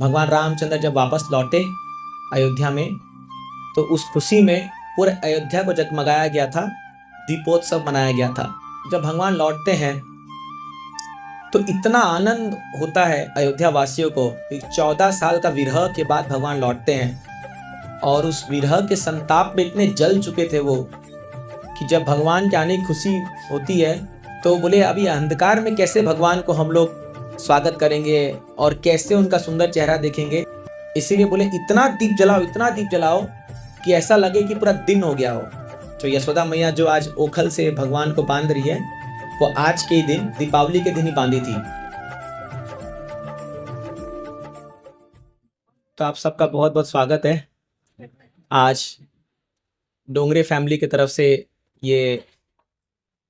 भगवान रामचंद्र जब वापस लौटे अयोध्या में, तो उस खुशी में पूरे अयोध्या को जगमगाया गया था, दीपोत्सव मनाया गया था। जब भगवान लौटते हैं तो इतना आनंद होता है अयोध्या वासियों को कि 14 साल का विरह के बाद भगवान लौटते हैं, और उस विरह के संताप में इतने जल चुके थे वो कि जब भगवान के आने की खुशी होती है तो बोले अभी अंधकार में कैसे भगवान को हम लोग स्वागत करेंगे और कैसे उनका सुंदर चेहरा देखेंगे। इसीलिए बोले इतना दीप जलाओ कि ऐसा लगे कि पूरा दिन हो गया हो। तो यशोदा मैया जो आज ओखल से भगवान को बांध रही है, वो आज के दिन दीपावली के दिन ही बांधी थी। तो आप सबका बहुत बहुत स्वागत है। आज डोंगरे फैमिली की तरफ से ये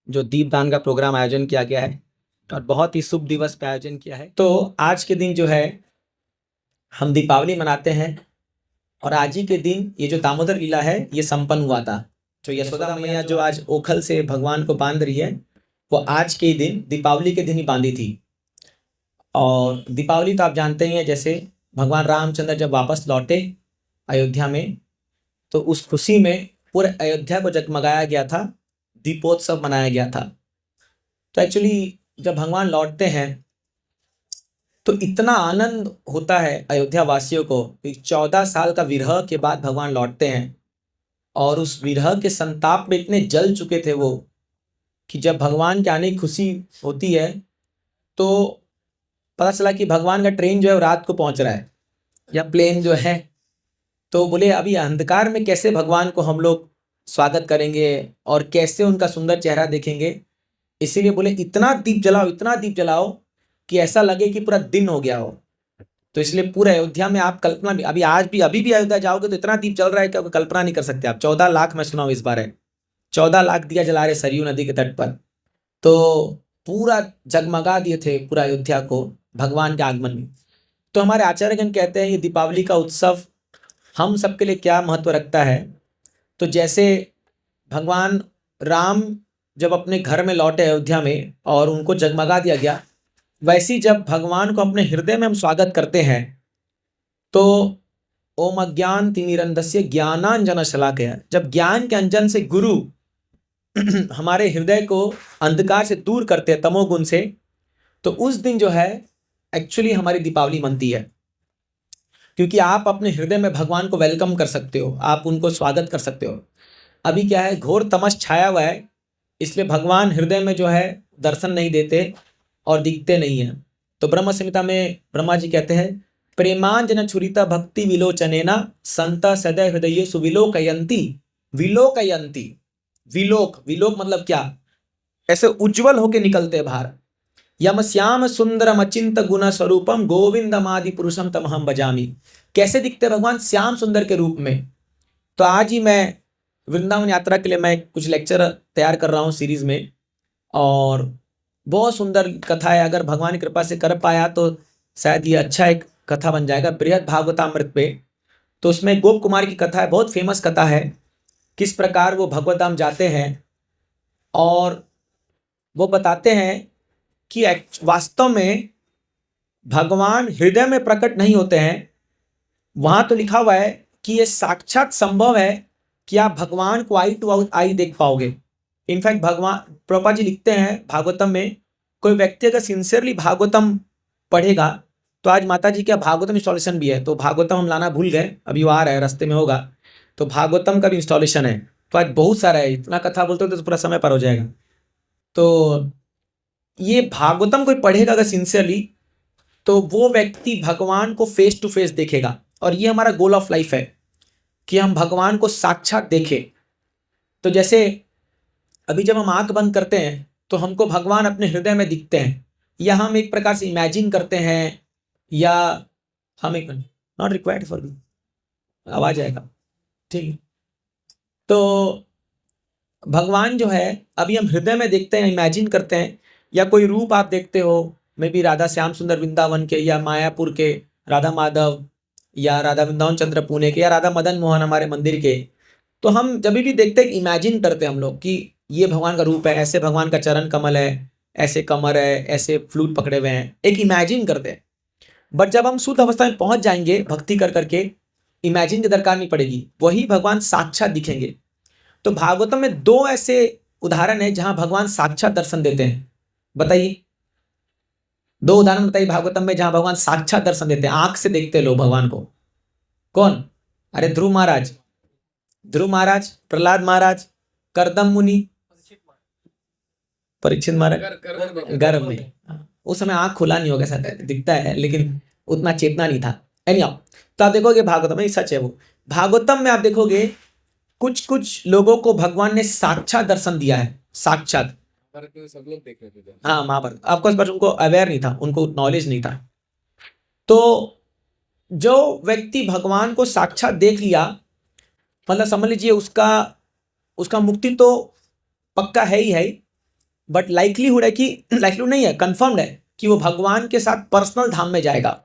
जो दीपदान का प्रोग्राम आयोजन किया गया है और बहुत ही शुभ दिवस पे आयोजन किया है। तो आज के दिन जो है हम दीपावली मनाते हैं, और आज ही के दिन ये जो दामोदर लीला है ये संपन्न हुआ था। तो यशोदा मैया जो आज ओखल से भगवान को बांध रही है, वो आज के दिन दीपावली के दिन ही बांधी थी। और दीपावली तो आप जानते ही हैं, जैसे भगवान रामचंद्र जब वापस लौटे अयोध्या में, तो उस खुशी में पूरे अयोध्या को जगमगाया गया था, दीपोत्सव मनाया गया था। तो एक्चुअली जब भगवान लौटते हैं तो इतना आनंद होता है अयोध्या वासियों को कि 14 साल का विरह के बाद भगवान लौटते हैं, और उस विरह के संताप में इतने जल चुके थे वो कि जब भगवान के आने की खुशी होती है तो पता चला कि भगवान का ट्रेन जो है वो रात को पहुंच रहा है, या प्लेन जो है। तो बोले अभी अंधकार में कैसे भगवान को हम लोग स्वागत करेंगे और कैसे उनका सुंदर चेहरा देखेंगे। इसीलिए बोले इतना दीप जलाओ कि ऐसा लगे कि पूरा दिन हो गया हो। तो इसलिए पूरे अयोध्या में आप कल्पना भी अभी भी अयोध्या जाओगे तो इतना दीप जल रहा है कि आप कल्पना नहीं कर सकते। आप 14 लाख मैं सुना हूं इस बार है, 14 लाख दिया जला रहे सरयू नदी के तट पर। तो पूरा जगमगा दिए थे पूरा अयोध्या को भगवान के आगमन में। तो हमारे आचार्यगण कहते हैं ये दीपावली का उत्सव हम सबके लिए क्या महत्व रखता है। तो जैसे भगवान राम जब अपने घर में लौटे अयोध्या में और उनको जगमगा दिया गया, वैसे ही जब भगवान को अपने हृदय में हम स्वागत करते हैं तो ओम अज्ञान तिमिरंधस्य ज्ञानांजन शलाकया, जब ज्ञान के अंजन से गुरु हमारे हृदय को अंधकार से दूर करते हैं तमोगुण से, तो उस दिन जो है एक्चुअली हमारी दीपावली मनती है। क्योंकि आप अपने हृदय में भगवान को वेलकम कर सकते हो, आप उनको स्वागत कर सकते हो। अभी क्या है, घोर तमस छाया हुआ है, इसलिए भगवान हृदय में जो है दर्शन नहीं देते और दिखते नहीं हैं। तो ब्रह्म संहिता में ब्रह्मा जी कहते हैं प्रेमांजन छुरिता भक्ति विलोचनेना संता सदैव हृदय सुविलोकयंती। विलोकयंती, विलोक मतलब क्या, ऐसे उज्जवल होके निकलते बाहर। यम श्याम सुंदरम अचिंत गुण स्वरूपम गोविंदम आदि पुरुषम तमहम भजामि। कैसे दिखते भगवान, श्याम सुंदर के रूप में। तो आज ही मैं वृंदावन यात्रा के लिए मैं कुछ लेक्चर तैयार कर रहा हूँ सीरीज में, और बहुत सुंदर कथा है। अगर भगवान की कृपा से कर पाया तो शायद ये अच्छा एक कथा बन जाएगा बृहद भागवतामृत पे। तो उसमें गोप कुमार की कथा है, बहुत फेमस कथा है, किस प्रकार वो भगवत धाम जाते हैं और वो बताते हैं कि वास्तव में भगवान हृदय में प्रकट नहीं होते हैं। वहां तो लिखा हुआ है कि ये साक्षात संभव है कि आप भगवान को आई टू आई देख पाओगे। इनफैक्ट भगवान प्रभुपाद जी लिखते हैं भागवतम में, कोई व्यक्ति अगर सिंसियरली भागवतम पढ़ेगा, तो आज माता जी का भागवतम इंस्टॉलेशन भी है, तो भागवतम हम लाना भूल गए, अभी वो आ रहा है, रास्ते में होगा, तो भागवतम का भी इंस्टॉलेशन है। तो आज बहुत सारा है, इतना कथा बोलते हो तो पूरा समय पर हो जाएगा। तो ये भागवतम कोई पढ़ेगा अगर सिंसियरली, तो वो व्यक्ति भगवान को फेस टू फेस देखेगा। और ये हमारा गोल ऑफ लाइफ है कि हम भगवान को साक्षात देखें। तो जैसे अभी जब हम आंख बंद करते हैं तो हमको भगवान अपने हृदय में दिखते हैं, या हम एक प्रकार से इमेजिन करते हैं, या हम एक नॉट रिक्वायर्ड फॉर यू आवाज आएगा, ठीक है। तो भगवान जो है अभी हम हृदय में देखते हैं, इमेजिन करते हैं, या कोई रूप आप देखते हो, मे बी राधा श्याम सुंदर वृंदावन के, या मायापुर के राधा माधव, या राधा वृंदावन चंद्र पुणे के, या राधा मदन मोहन हमारे मंदिर के। तो हम जब भी देखते हैं इमेजिन करते हैं हम लोग कि ये भगवान का रूप है, ऐसे भगवान का चरण कमल है, ऐसे कमर है, ऐसे फ्लूट पकड़े हुए हैं, एक इमेजिन करते हैं। बट जब हम शुद्ध अवस्था में पहुंच जाएंगे भक्ति कर करके, इमेजिन की दरकार नहीं पड़ेगी, वही भगवान साक्षात दिखेंगे। तो भागवतम में 2 ऐसे उदाहरण है जहां भगवान साक्षात दर्शन देते हैं। बताइए 2 उदाहरण बताइए भागवतम में जहां भगवान साक्षात दर्शन देते हैं, आंख से देखते लोग भगवान को। कौन? अरे ध्रुव महाराज, प्रहलाद महाराज, करदम मुनि, परीक्षित महाराज गर्भ में। उस समय आंख खुला नहीं होगा, शायद दिखता है लेकिन उतना चेतना नहीं था। एनीहाउ, तो आप देखोगे भागवतम में सच है वो। भागवतम में आप देखोगे कुछ लोगों को भगवान ने साक्षात दर्शन दिया है, साक्षात। सब लोग देख रहे थे। हाँ, महाभारत ऑफकोर्स, बट उनको अवेयर नहीं था, उनको नॉलेज नहीं था। तो जो व्यक्ति भगवान को साक्षात देख लिया, मतलब समझ लीजिए उसका मुक्ति तो पक्का है ही है, बट लाइक्लीहुड है कि, लाइक्लीहुड नहीं है, कंफर्म्ड है कि वो भगवान के साथ पर्सनल धाम में जाएगा।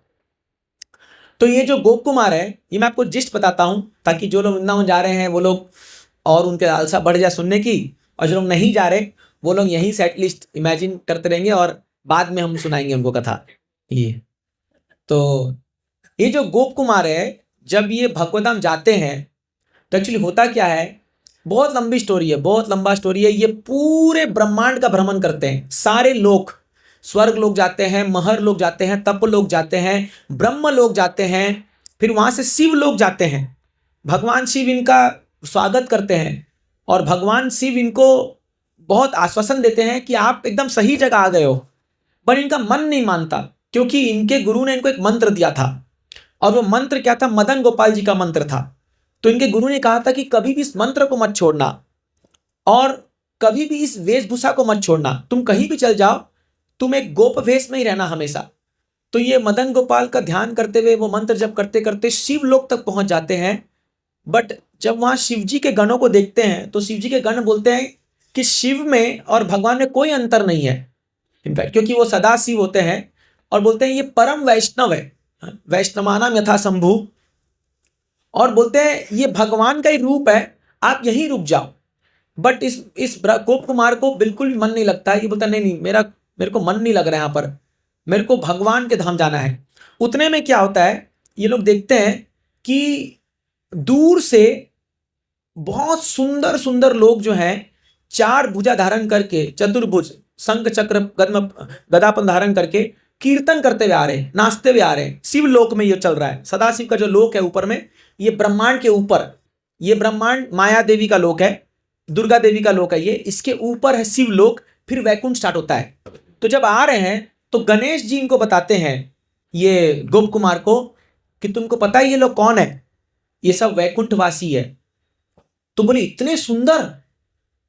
तो ये जो गोप कुमार है, ये मैं आपको जिस्ट बताता हूं ताकि जो लोग वृंदावन जा रहे हैं वो लोग और उनके लालसा बढ़ जाए सुनने की, और जो लोग नहीं जा रहे वो लोग यहीं से एटलीस्ट इमेजिन करते रहेंगे और बाद में हम सुनाएंगे उनको कथा। ये तो ये जो गोप कुमार है, जब ये भगवतधाम जाते हैं तो एक्चुअली होता क्या है, बहुत लंबी स्टोरी है, बहुत लंबा स्टोरी है। ये पूरे ब्रह्मांड का भ्रमण करते हैं, सारे लोग, स्वर्ग लोग जाते हैं, महर लोग जाते हैं, तप लोग जाते हैं, ब्रह्म लोग जाते हैं, फिर वहां से शिव लोग जाते हैं। भगवान शिव इनका स्वागत करते हैं और भगवान शिव इनको बहुत आश्वासन देते हैं कि आप एकदम सही जगह आ गए हो। पर इनका मन नहीं मानता, क्योंकि इनके गुरु ने इनको एक मंत्र दिया था, और वो मंत्र क्या था? मदन गोपाल जी का मंत्र था। तो इनके गुरु ने कहा था कि कभी भी इस मंत्र को मत छोड़ना और कभी भी इस वेशभूषा को मत छोड़ना, तुम कहीं भी चल जाओ, तुम एक गोप वेश में ही रहना हमेशा। तो ये मदन गोपाल का ध्यान करते हुए वो मंत्र जप करते करते शिव लोक तक पहुंच जाते हैं। बट जब वहां शिव जी के गणों को देखते हैं तो शिव जी के गण बोलते हैं कि शिव में और भगवान में कोई अंतर नहीं है, इनफैक्ट, क्योंकि वो सदा शिव होते हैं, और बोलते हैं ये परम वैष्णव है, वैष्णवानाम यथा शंभु, और बोलते हैं ये भगवान का ही रूप है, आप यहीं रुक जाओ। बट इस गोप कुमार को बिल्कुल भी मन नहीं लगता है। ये बोलता नहीं, मेरे को मन नहीं लग रहा है यहाँ पर, मेरे को भगवान के धाम जाना है। उतने में क्या होता है, ये लोग देखते हैं कि दूर से बहुत सुंदर सुंदर लोग जो हैं, 4 भुजा धारण करके, चतुर्भुज, शंख चक्र गदापन धारण करके कीर्तन करते हुए आ रहे हैं, नाचते हुए आ रहे हैं। शिव लोक में ये चल रहा है, सदाशिव का जो लोक है ऊपर में, ये ब्रह्मांड के ऊपर, ये ब्रह्मांड माया देवी का लोक है, दुर्गा देवी का लोक है, ये इसके ऊपर है शिव लोक, फिर वैकुंठ स्टार्ट होता है। तो जब आ रहे हैं तो गणेश जी इनको बताते हैं ये गोप कुमार को कि तुमको पता है ये लोग कौन है? ये सब वैकुंठवासी है। तो बोले इतने सुंदर?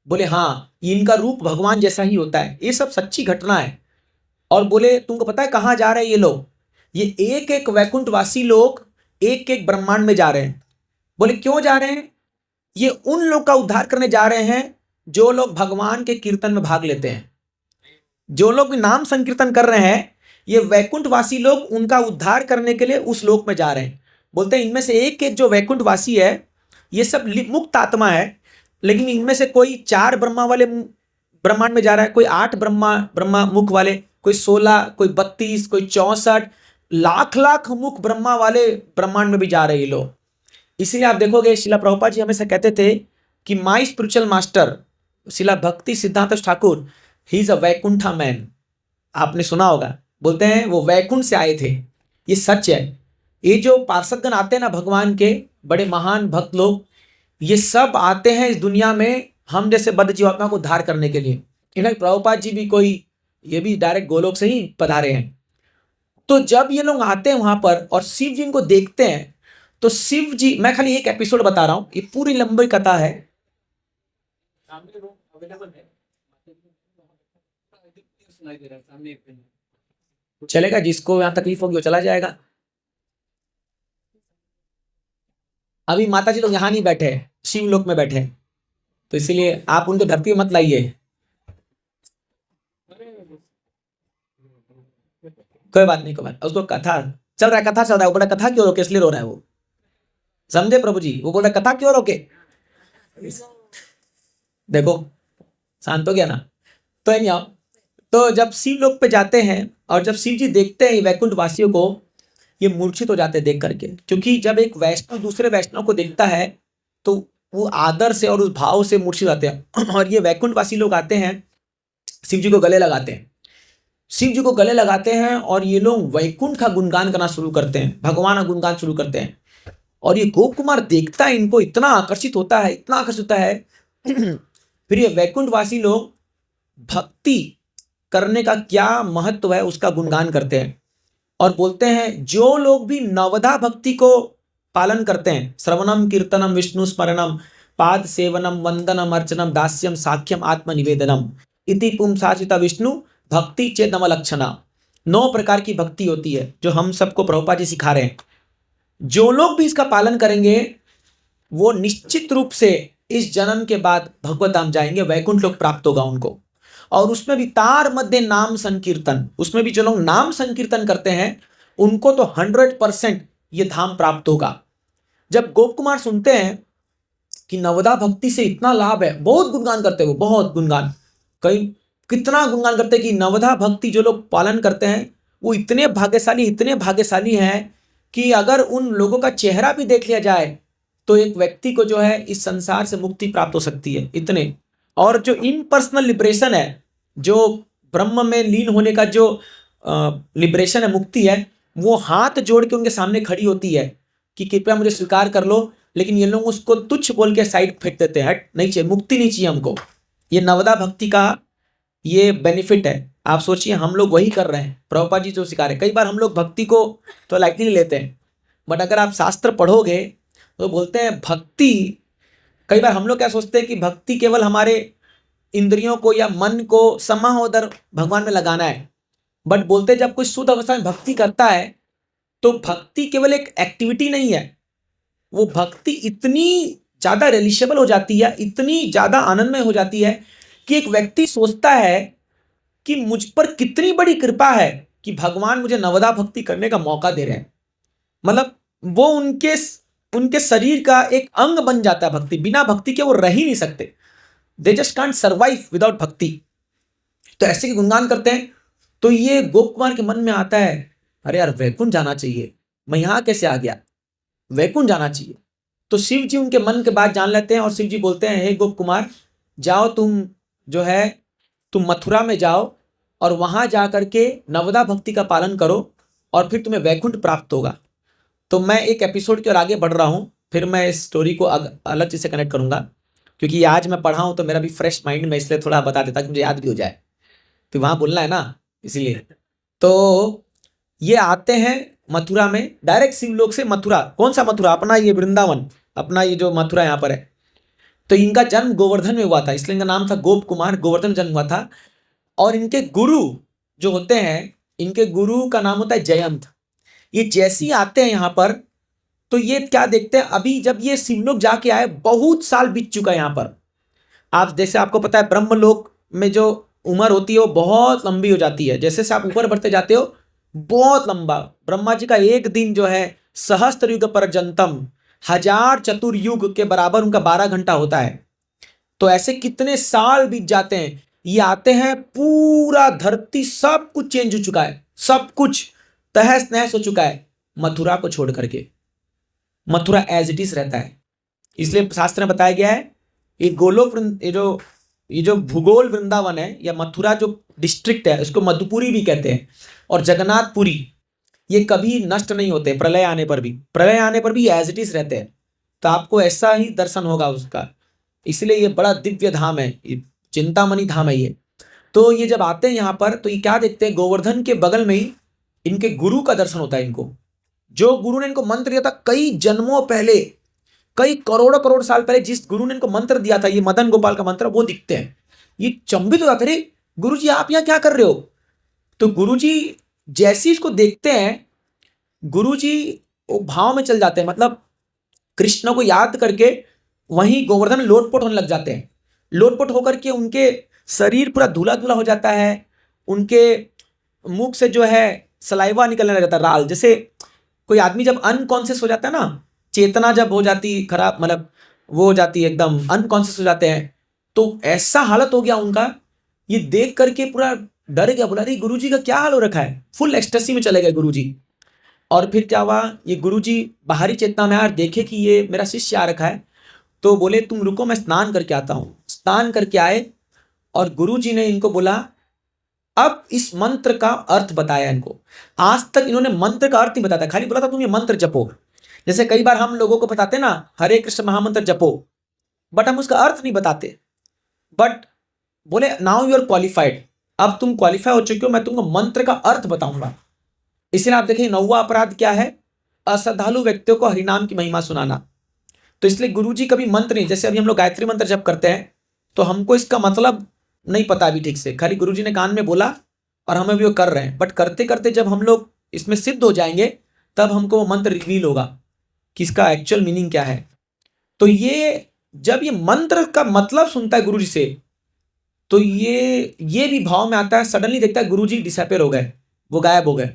बोले हाँ, इनका रूप भगवान जैसा ही होता है, ये सब सच्ची घटना है। और बोले तुमको पता है कहाँ जा रहे हैं ये लोग? ये एक एक वैकुंठवासी लोग एक एक ब्रह्मांड में जा रहे हैं। बोले क्यों जा रहे हैं? ये उन लोग का उद्धार करने जा रहे हैं जो लोग भगवान के कीर्तन में भाग लेते हैं, जो लोग भी नाम संकीर्तन कर रहे हैं, ये वैकुंठवासी लोग उनका उद्धार करने के लिए उस लोक में जा रहे हैं। बोलते हैं इनमें से एक एक जो वैकुंठवासी है, ये सब मुक्त आत्मा है, लेकिन इनमें से कोई 4 ब्रह्मा वाले ब्रह्मांड में जा रहा है, कोई 8 ब्रह्मा मुख वाले, कोई 16, कोई 32, कोई 64, लाख लाख मुख ब्रह्मा वाले ब्रह्मांड में भी जा रहे हैं लोग। इसलिए आप देखोगे शिला प्रभुपाद जी हमेशा कहते थे कि माई स्पिरिचुअल मास्टर शिला भक्ति सिद्धांत Thakur, he is a Vaikuntha man. आपने सुना होगा, बोलते हैं वो वैकुंठ से आए थे। ये सच है। ये जो पार्षदगण आते हैं ना भगवान के, बड़े महान भक्त लोग, ये सब आते हैं इस दुनिया में हम जैसे बद्ध जीवात्मा को उद्धार करने के लिए। इन्हें प्रभुपाद जी भी ये भी डायरेक्ट गोलोक से ही पधारे हैं। तो जब ये लोग आते हैं वहां पर और शिव जी इनको देखते हैं, तो शिव जी, मैं खाली एक एपिसोड बता रहा हूं, ये पूरी लंबी कथा है। चलेगा, जिसको यहां तकलीफ होगी वो चला जाएगा। अभी माता जी लोग यहां नहीं बैठे, शिव लोक में बैठे, तो इसीलिए आप उनको धरती मत लाइए। कोई बात नहीं, कोई बात, उसको कथा चल रहा है, कथा चल रहा है, वो बोला कथा क्यों रोके, इसलिए रो रहा है वो, समझे प्रभु जी? वो बोल रहा कथा क्यों रोके, देखो शांत हो गया ना। तो नहीं, तो जब शिव लोक पे जाते हैं और जब शिव जी देखते हैं वैकुंठ वासियों को, ये मूर्छित हो जाते हैं देख करके, क्योंकि जब एक वैष्णव दूसरे वैष्णव को देखता है तो वो आदर से और उस भाव से मूर्छित आते हैं। और ये वैकुंठवासी लोग आते हैं, शिव जी को गले लगाते हैं, शिव जी को गले लगाते हैं और ये लोग वैकुंठ का गुणगान करना शुरू करते हैं, भगवान का गुणगान शुरू करते हैं। और ये गोप कुमार देखता है इनको, इतना आकर्षित होता है, इतना आकर्षित होता है। फिर ये वैकुंठवासी लोग भक्ति करने का क्या महत्व है उसका गुणगान करते हैं और बोलते हैं जो लोग भी नवधा भक्ति को पालन करते हैं, श्रवणम कीर्तनम विष्णु स्मरणम पाद सेवनम वंदनम अर्चनम दास्यम साख्यम आत्मनिवेदनम इति पुंसाचिता विष्णु भक्ति चेतनम लक्षणा। 9 प्रकार की भक्ति होती है जो हम सबको प्रभुपाद जी सिखा रहे हैं। जो लोग भी इसका पालन करेंगे वो निश्चित रूप से इस जन्म के बाद भगवत धाम जाएंगे, वैकुंठ लोक प्राप्त होगा उनको। और उसमें भी तार मध्य नाम संकीर्तन, उसमें भी जो लोग नाम संकीर्तन करते हैं उनको तो 100% ये धाम प्राप्त होगा। जब गोप कुमार सुनते हैं कि नवदा भक्ति से इतना लाभ है, बहुत गुणगान करते हैं वो, बहुत गुणगान, कई कितना गुणगान करते हैं कि नवदा भक्ति जो लोग पालन करते हैं वो इतने भाग्यशाली हैं कि अगर उन लोगों का चेहरा भी देख लिया जाए तो एक व्यक्ति को जो है इस संसार से मुक्ति प्राप्त हो सकती है, इतने। और जो इम्पर्सनल लिबरेशन है, जो ब्रह्म में लीन होने का जो लिबरेशन है, मुक्ति है, वो हाथ जोड़ के उनके सामने खड़ी होती है कि कृपया मुझे स्वीकार कर लो। लेकिन ये लोग उसको तुच्छ बोल के साइड फेंक देते हैं, हट नहीं चाहिए, मुक्ति नहीं चाहिए हमको। ये नवदा भक्ति का ये बेनिफिट है। आप सोचिए हम लोग वही कर रहे हैं, प्रभुपाद जी जो सिखा रहे हैं। कई बार हम लोग भक्ति को तो लाइटली लेते हैं, बट अगर आप शास्त्र पढ़ोगे तो बोलते हैं भक्ति, कई बार हम लोग क्या सोचते हैं कि भक्ति केवल हमारे इंद्रियों को या मन को समाहोदर भगवान में लगाना है। बट बोलते जब कोई शुद्ध अवस्था में भक्ति करता है तो भक्ति केवल एक एक्टिविटी नहीं है, वो भक्ति इतनी ज्यादा रिलेशेबल हो जाती है, इतनी ज्यादा आनंदमय हो जाती है कि एक व्यक्ति सोचता है कि मुझ पर कितनी बड़ी कृपा है कि भगवान मुझे नवदा भक्ति करने का मौका दे रहे हैं। मतलब वो उनके शरीर का एक अंग बन जाता है भक्ति। बिना भक्ति के वो रह ही नहीं सकते, they just can't survive without भक्ति। तो ऐसे के गुणगान करते हैं। तो ये गोप कुमार के मन में आता है, अरे यार वैकुंठ जाना चाहिए, मैं यहां कैसे आ गया, वैकुंठ जाना चाहिए। तो शिव जी उनके मन के बात जान लेते हैं और शिव जी बोलते हैं, हे गोप कुमार जाओ, तुम मथुरा में जाओ और वहां जा करके नवदा भक्ति का पालन करो और फिर तुम्हें वैकुंठ प्राप्त होगा। तो मैं एक एपिसोड की ओर आगे बढ़ रहा हूं, फिर मैं इस स्टोरी को अलग चीज से कनेक्ट करूंगा, क्योंकि आज मैं पढ़ा हूं तो मेरा भी फ्रेश माइंड में, इसलिए थोड़ा बता देता कि मुझे याद भी हो जाए, फिर वहां बोलना है ना, इसीलिए। तो ये आते हैं मथुरा में, डायरेक्ट शिवलोक से मथुरा। कौन सा मथुरा? अपना ये वृंदावन, अपना ये जो मथुरा यहाँ पर है। तो इनका जन्म गोवर्धन में हुआ था, इसलिए इनका नाम था गोप कुमार, गोवर्धन जन्म हुआ था। और इनके गुरु जो होते हैं, इनके गुरु का नाम होता है जयंत। ये जैसे ही आते हैं यहाँ पर तो ये क्या देखते हैं, अभी जब ये शिवलोक जाके आए बहुत साल बीत चुका है यहाँ पर। आप जैसे आपको पता है ब्रह्मलोक में जो उम्र होती है वो बहुत लंबी हो जाती है, जैसे से आप ऊपर बढ़ते जाते हो बहुत लंबा। ब्रह्मा जी का एक दिन जो है सहस्त्र युग पर्यंतम, 1000 चतुर्युग के बराबर उनका 12 घंटा होता है। तो ऐसे कितने साल बीत जाते हैं। ये आते हैं, पूरा धरती सब कुछ चेंज हो चुका है, सब कुछ तहस नहस हो चुका है मथुरा को छोड़ करके। मथुरा एज इट इज रहता है। इसलिए शास्त्र में बताया गया है ये गोलोक, ये जो भूगोल वृंदावन है या मथुरा जो डिस्ट्रिक्ट है उसको मधुपुरी भी कहते हैं, और जगन्नाथपुरी, ये कभी नष्ट नहीं होते। प्रलय आने पर भी एज इट इज रहते हैं। तो आपको ऐसा ही दर्शन होगा उसका। इसलिए ये बड़ा दिव्य धाम है, चिंतामणि धाम है ये। तो ये जब आते हैं यहाँ पर तो ये क्या देखते हैं, गोवर्धन के बगल में ही इनके गुरु का दर्शन होता है इनको। जो गुरु ने इनको मंत्र दिया था कई जन्मों पहले, कई करोड़ साल पहले, जिस गुरु ने इनको मंत्र दिया था, ये मदन गोपाल का मंत्र, वो दिखते हैं। ये चंबित हो जाते, अरे गुरु जी आप यहाँ क्या कर रहे हो। तो गुरु जी जैसे इसको देखते हैं, गुरु जी वो भाव में चल जाते हैं, मतलब कृष्ण को याद करके वहीं गोवर्धन लोटपोट होने लग जाते हैं। लोटपोट होकर के उनके शरीर पूरा धुला धुला हो जाता है, उनके मुख से जो है सलाइवा निकलने लग जाता है, राल। जैसे कोई आदमी जब अनकॉन्शियस हो जाता है ना, चेतना जब हो जाती खराब, मतलब वो हो जाती है एकदम अनकॉन्शियस हो जाते हैं, तो ऐसा हालत हो गया उनका। ये देख करके पूरा डर गया, बोला अरे गुरुजी का क्या हाल हो रखा है। फुल एक्सटेसी में चले गए गुरुजी। और फिर क्या हुआ, ये गुरुजी बाहरी चेतना में यार देखे कि ये मेरा शिष्य आ रखा है, तो बोले तुम रुको मैं स्नान करके आता हूँ। स्नान करके आए और गुरुजी ने इनको बोला अब इस मंत्र का अर्थ बताया इनको। आज तक इन्होंने मंत्र का अर्थ नहीं बताया, खाली बोला था तुम ये मंत्र जपो। जैसे कई बार हम लोगों को बताते ना हरे कृष्ण महामंत्र जपो, बट हम उसका अर्थ नहीं बताते। बट बोले नाउ यू आर क्वालिफाइड, अब तुम क्वालिफाई हो चुके हो, मैं तुमको मंत्र का अर्थ बताऊंगा। इसलिए आप देखिए 9वां अपराध क्या है, अश्रद्धालु व्यक्तियों को हरिनाम की महिमा सुनाना। तो इसलिए गुरुजी कभी मंत्र नहीं, जैसे अभी हम लोग गायत्री मंत्र जप करते हैं तो हमको इसका मतलब नहीं पता अभी ठीक से, खाली गुरुजी ने कान में बोला और हम अभी वो कर रहे हैं। बट करते करते जब हम लोग इसमें सिद्ध हो जाएंगे तब हमको वो मंत्र रिवील होगा कि इसका एक्चुअल मीनिंग क्या है। तो ये जब ये मंत्र का मतलब सुनता है गुरुजी से तो ये भी भाव में आता है, सडनली देखता है गुरुजी डिसअपीयर हो गए, वो गायब हो गए।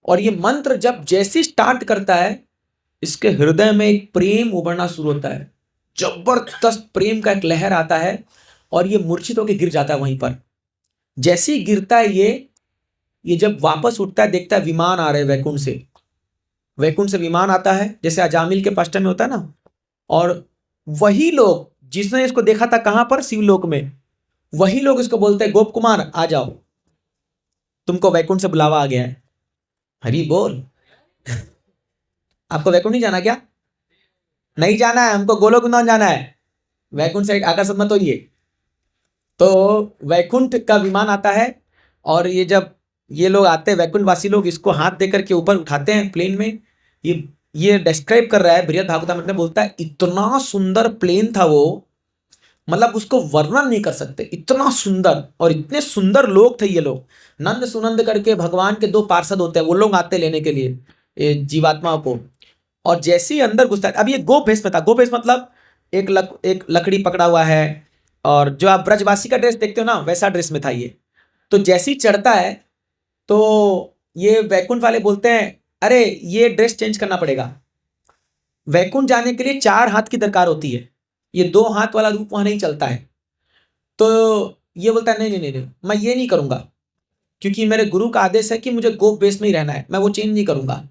और ये मंत्र जब जैसे स्टार्ट करता है इसके हृदय में एक प्रेम उभरना शुरू होता है, जबरदस्त प्रेम का एक लहर आता है और ये मूर्छित होकर गिर जाता है वहीं पर। जैसे ही गिरता है ये जब वापस उठता है देखता है विमान आ रहे हैं वैकुंठ से विमान आता है, जैसे अजामिल के पास्टर में होता है ना। और वही लोग जिसने इसको देखा था कहां पर, शिवलोक में, वही लोग इसको बोलते हैं गोप कुमार आ जाओ, तुमको वैकुंठ से बुलावा आ गया है। हरि बोल। आपको वैकुंठ नहीं जाना क्या? नहीं जाना है, हमको गोलोक वृंदावन जाना है, वैकुंठ से आकर्षित मत होइए। तो वैकुंठ का विमान आता है और ये जब ये लोग आते हैं वैकुंठ वासी लोग, इसको हाथ देकर के ऊपर उठाते हैं प्लेन में। ये डिस्क्राइब कर रहा है बृहद भागवतामृत में, बोलता है इतना सुंदर प्लेन था वो, मतलब उसको वर्णन नहीं कर सकते, इतना सुंदर। और इतने सुंदर लोग थे ये लोग। नंद सुनंद करके भगवान के 2 पार्षद होते हैं, वो लोग आते लेने के लिए ये जीवात्मा को। और जैसे ही अंदर घुसता है, अब ये गोप भेष में था। गोप भेष मतलब एक लकड़ी पकड़ा हुआ है और जो आप ब्रजवासी का ड्रेस देखते हो ना वैसा ड्रेस में था ये। तो जैसे ही चढ़ता है तो ये वैकुंठ वाले बोलते हैं अरे ये ड्रेस चेंज करना पड़ेगा, वैकुंठ जाने के लिए 4 हाथ की दरकार होती है, ये 2 हाथ वाला रूप वहां नहीं चलता है। तो ये बोलता है नहीं मैं ये नहीं करूंगा, क्योंकि मेरे गुरु का आदेश है कि मुझे गोप वेश में ही रहना है, मैं वो चेंज नहीं करूंगा।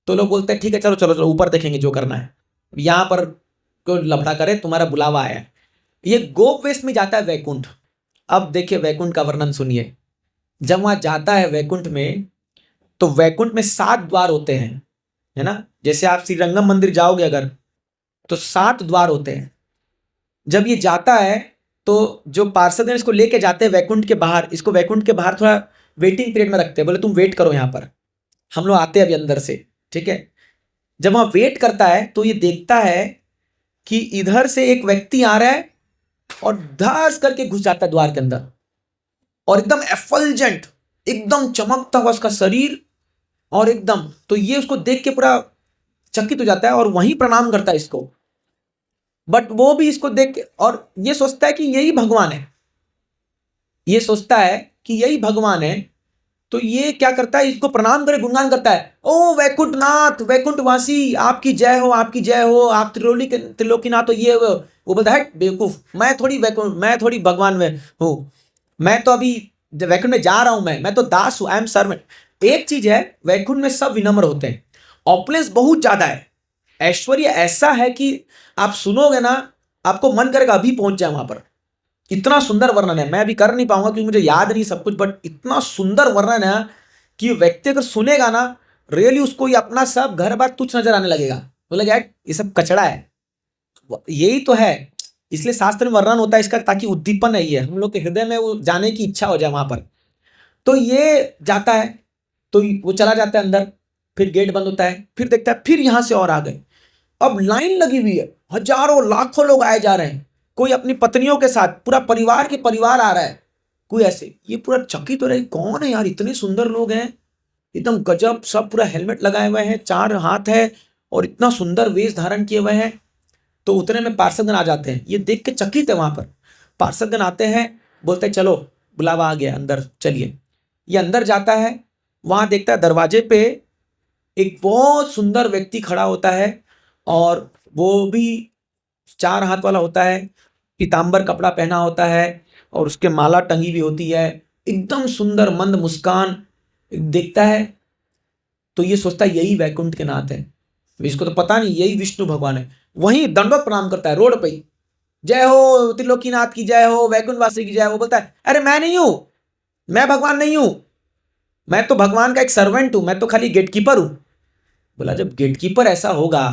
तो लोग बोलते हैं ठीक है चलो ऊपर देखेंगे जो करना है, यहाँ पर कोई लफड़ा करे, तुम्हारा बुलावा आया है। ये गोप वेश में जाता है वैकुंठ। अब देखिए वैकुंठ का वर्णन सुनिए। जब वहां जाता है वैकुंठ में तो वैकुंठ में 7 द्वार होते हैं, है ना। जैसे आप श्रीरंगम मंदिर जाओगे अगर तो 7 द्वार होते हैं। जब ये जाता है तो जो पार्षद हैं इसको लेके जाते हैं वैकुंठ के बाहर, इसको वैकुंठ के बाहर थोड़ा वेटिंग पीरियड में रखते हैं, बोले तुम वेट करो यहाँ पर, हम लोग आते हैं अभी अंदर से, ठीक है। जब वहां वेट करता है तो ये देखता है कि इधर से एक व्यक्ति आ रहा है और धस करके घुस जाता है द्वार के अंदर, और एकदम एफल्जेंट, एकदम चमकता हुआ उसका शरीर, और एकदम, तो ये उसको देख के पूरा चकित हो जाता है और वहीं प्रणाम करता है इसको। बट वो भी इसको देख के और ये सोचता है कि यही भगवान है, ये सोचता है कि यही भगवान है। तो ये क्या करता है, इसको प्रणाम करे, गुणगान करता है, ओ वैकुंठनाथ, वैकुंठवासी, आपकी जय हो, आपकी जय हो, आप त्रिलोकीनाथ हो। ये वो बोलता है बेवकूफ, मैं थोड़ी भगवान में हूँ, मैं तो अभी वैकुंठ में जा रहा हूं, मैं तो दास हूं, आई एम सर्वेंट। एक चीज है, वैकुंठ में सब विनम्र होते हैं, ऑपलेंस बहुत ज्यादा है, ऐश्वर्य ऐसा है कि आप सुनोगे ना आपको मन करेगा अभी पहुंच जाए वहां पर। इतना सुंदर वर्णन है, मैं अभी कर नहीं पाऊंगा क्योंकि मुझे याद नहीं सब कुछ, बट इतना सुंदर वर्णन है कि व्यक्ति अगर सुनेगा ना रियली उसको ये अपना सब घर बार तुच्छ नजर आने लगेगा, बोलेगा यार ये सब कचड़ा है। यही तो है, इसलिए शास्त्र में वर्णन होता है इसका, ताकि उद्दीपन है ये, हम लोग के हृदय में वो जाने की इच्छा हो जाए वहां पर। तो ये जाता है, तो वो चला जाता है अंदर, फिर गेट बंद होता है, फिर देखता है फिर यहां से और आ गए। अब लाइन लगी हुई है, हजारों लाखों लोग आए जा रहे हैं, कोई अपनी पत्नियों के साथ, पूरा परिवार के परिवार आ रहा है, कोई ऐसे। ये पूरा चकित हो रहा है, कौन है यार, इतने सुंदर लोग हैं, एकदम गजब, सब पूरा हेलमेट लगाए हुए हैं, 4 हाथ है और इतना सुंदर वेश धारण किए हुए हैं। तो उतने में पार्षदगण आ जाते हैं, ये देख के चकित है वहां पर। पार्षदगण आते हैं, बोलते हैं चलो बुलावा आ गया, अंदर चलिए। ये अंदर जाता है, वहां देखता है दरवाजे पे एक बहुत सुंदर व्यक्ति खड़ा होता है, और वो भी 4 हाथ वाला होता है, पीतांबर कपड़ा पहना होता है और उसके माला टंगी भी होती है, एकदम सुंदर मंद मुस्कान देखता है। तो ये सोचता है यही वैकुंठ के नाथ है, इसको तो पता नहीं यही विष्णु भगवान है। वहीं दंडवत प्रणाम करता है रोड पे ही, जय हो त्रिलोकीनाथ की जय हो, वैकुंठवासी की जय। वो बोलता है अरे मैं नहीं हूं, मैं भगवान नहीं हूं, मैं तो भगवान का एक सर्वेंट हूं, मैं तो खाली गेटकीपर हूं। बोला जब गेटकीपर ऐसा होगा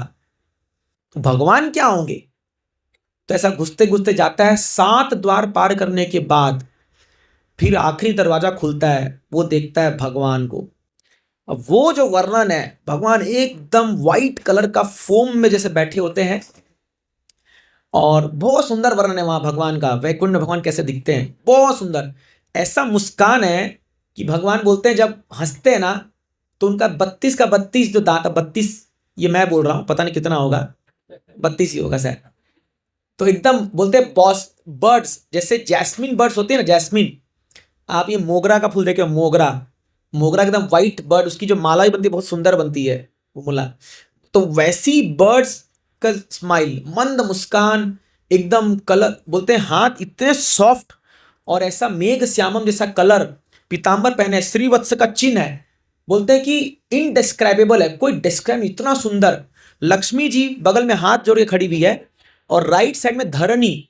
तो भगवान क्या होंगे। तो ऐसा घुसते घुसते जाता है, 7 द्वार पार करने के बाद फिर आखिरी दरवाजा खुलता है, वो देखता है भगवान को। अब वो जो वर्णन है, भगवान एकदम व्हाइट कलर का फोम में जैसे बैठे होते हैं, और बहुत सुंदर वर्णन है वहां भगवान का, वैकुंठ में भगवान कैसे दिखते हैं, बहुत सुंदर। ऐसा मुस्कान है कि भगवान बोलते हैं जब हंसते हैं ना तो उनका 32 का 32 जो दांत, 32 ये मैं बोल रहा हूं, पता नहीं कितना होगा, 32 ही होगा शायद। तो एकदम बोलते हैं बॉस बर्ड्स, जैसे जैस्मिन बर्ड्स होते हैं ना, जैस्मिन, आप ये मोगरा का फूल देखे, मोगरा, मोगरा एकदम व्हाइट बर्ड, उसकी जो माला भी बनती है बहुत सुंदर बनती है वो मुला, तो वैसी बर्ड्स का स्माइल, मंद मुस्कान, एकदम कलर, बोलते हैं हाथ इतने सॉफ्ट, और ऐसा मेघ श्यामम जैसा कलर, पीतांबर पहने, श्रीवत्स का चिन्ह है, बोलते हैं कि इनडिस्क्राइबेबल है, कोई डिस्क्राइब, इतना सुंदर। लक्ष्मी जी बगल में हाथ जोड़ के खड़ी हुई है, और राइट साइड में धरणी,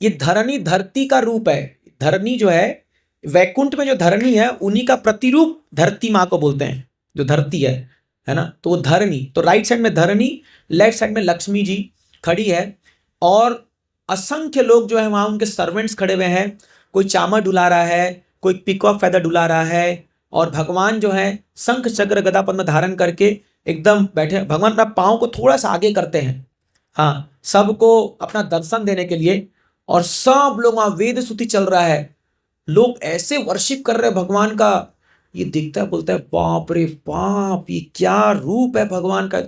ये धरणी धरती का रूप है। धरणी जो है वैकुंठ में, जो धरणी है उन्हीं का प्रतिरूप धरती माँ को बोलते हैं, जो धरती है ना, तो वो धरणी। तो राइट साइड में धरणी, लेफ्ट साइड में लक्ष्मी जी खड़ी है, और असंख्य लोग जो है वहां उनके सर्वेंट्स खड़े हुए हैं, कोई चामर डुला रहा है, कोई पिकॉक फेदर डुला रहा है, और भगवान जो है शंख चक्र गदा पद्म धारण करके एकदम बैठे। भगवान अपना पाँव को थोड़ा सा आगे करते हैं, हाँ, सबको अपना दर्शन देने के लिए, और सब लोग वहां वेद स्तुति चल रहा है, लोग ऐसे वर्शिप कर रहे हैं भगवान का। ये दिखता है, बोलता है बाप रे बाप, ये क्या रूप है भगवान का।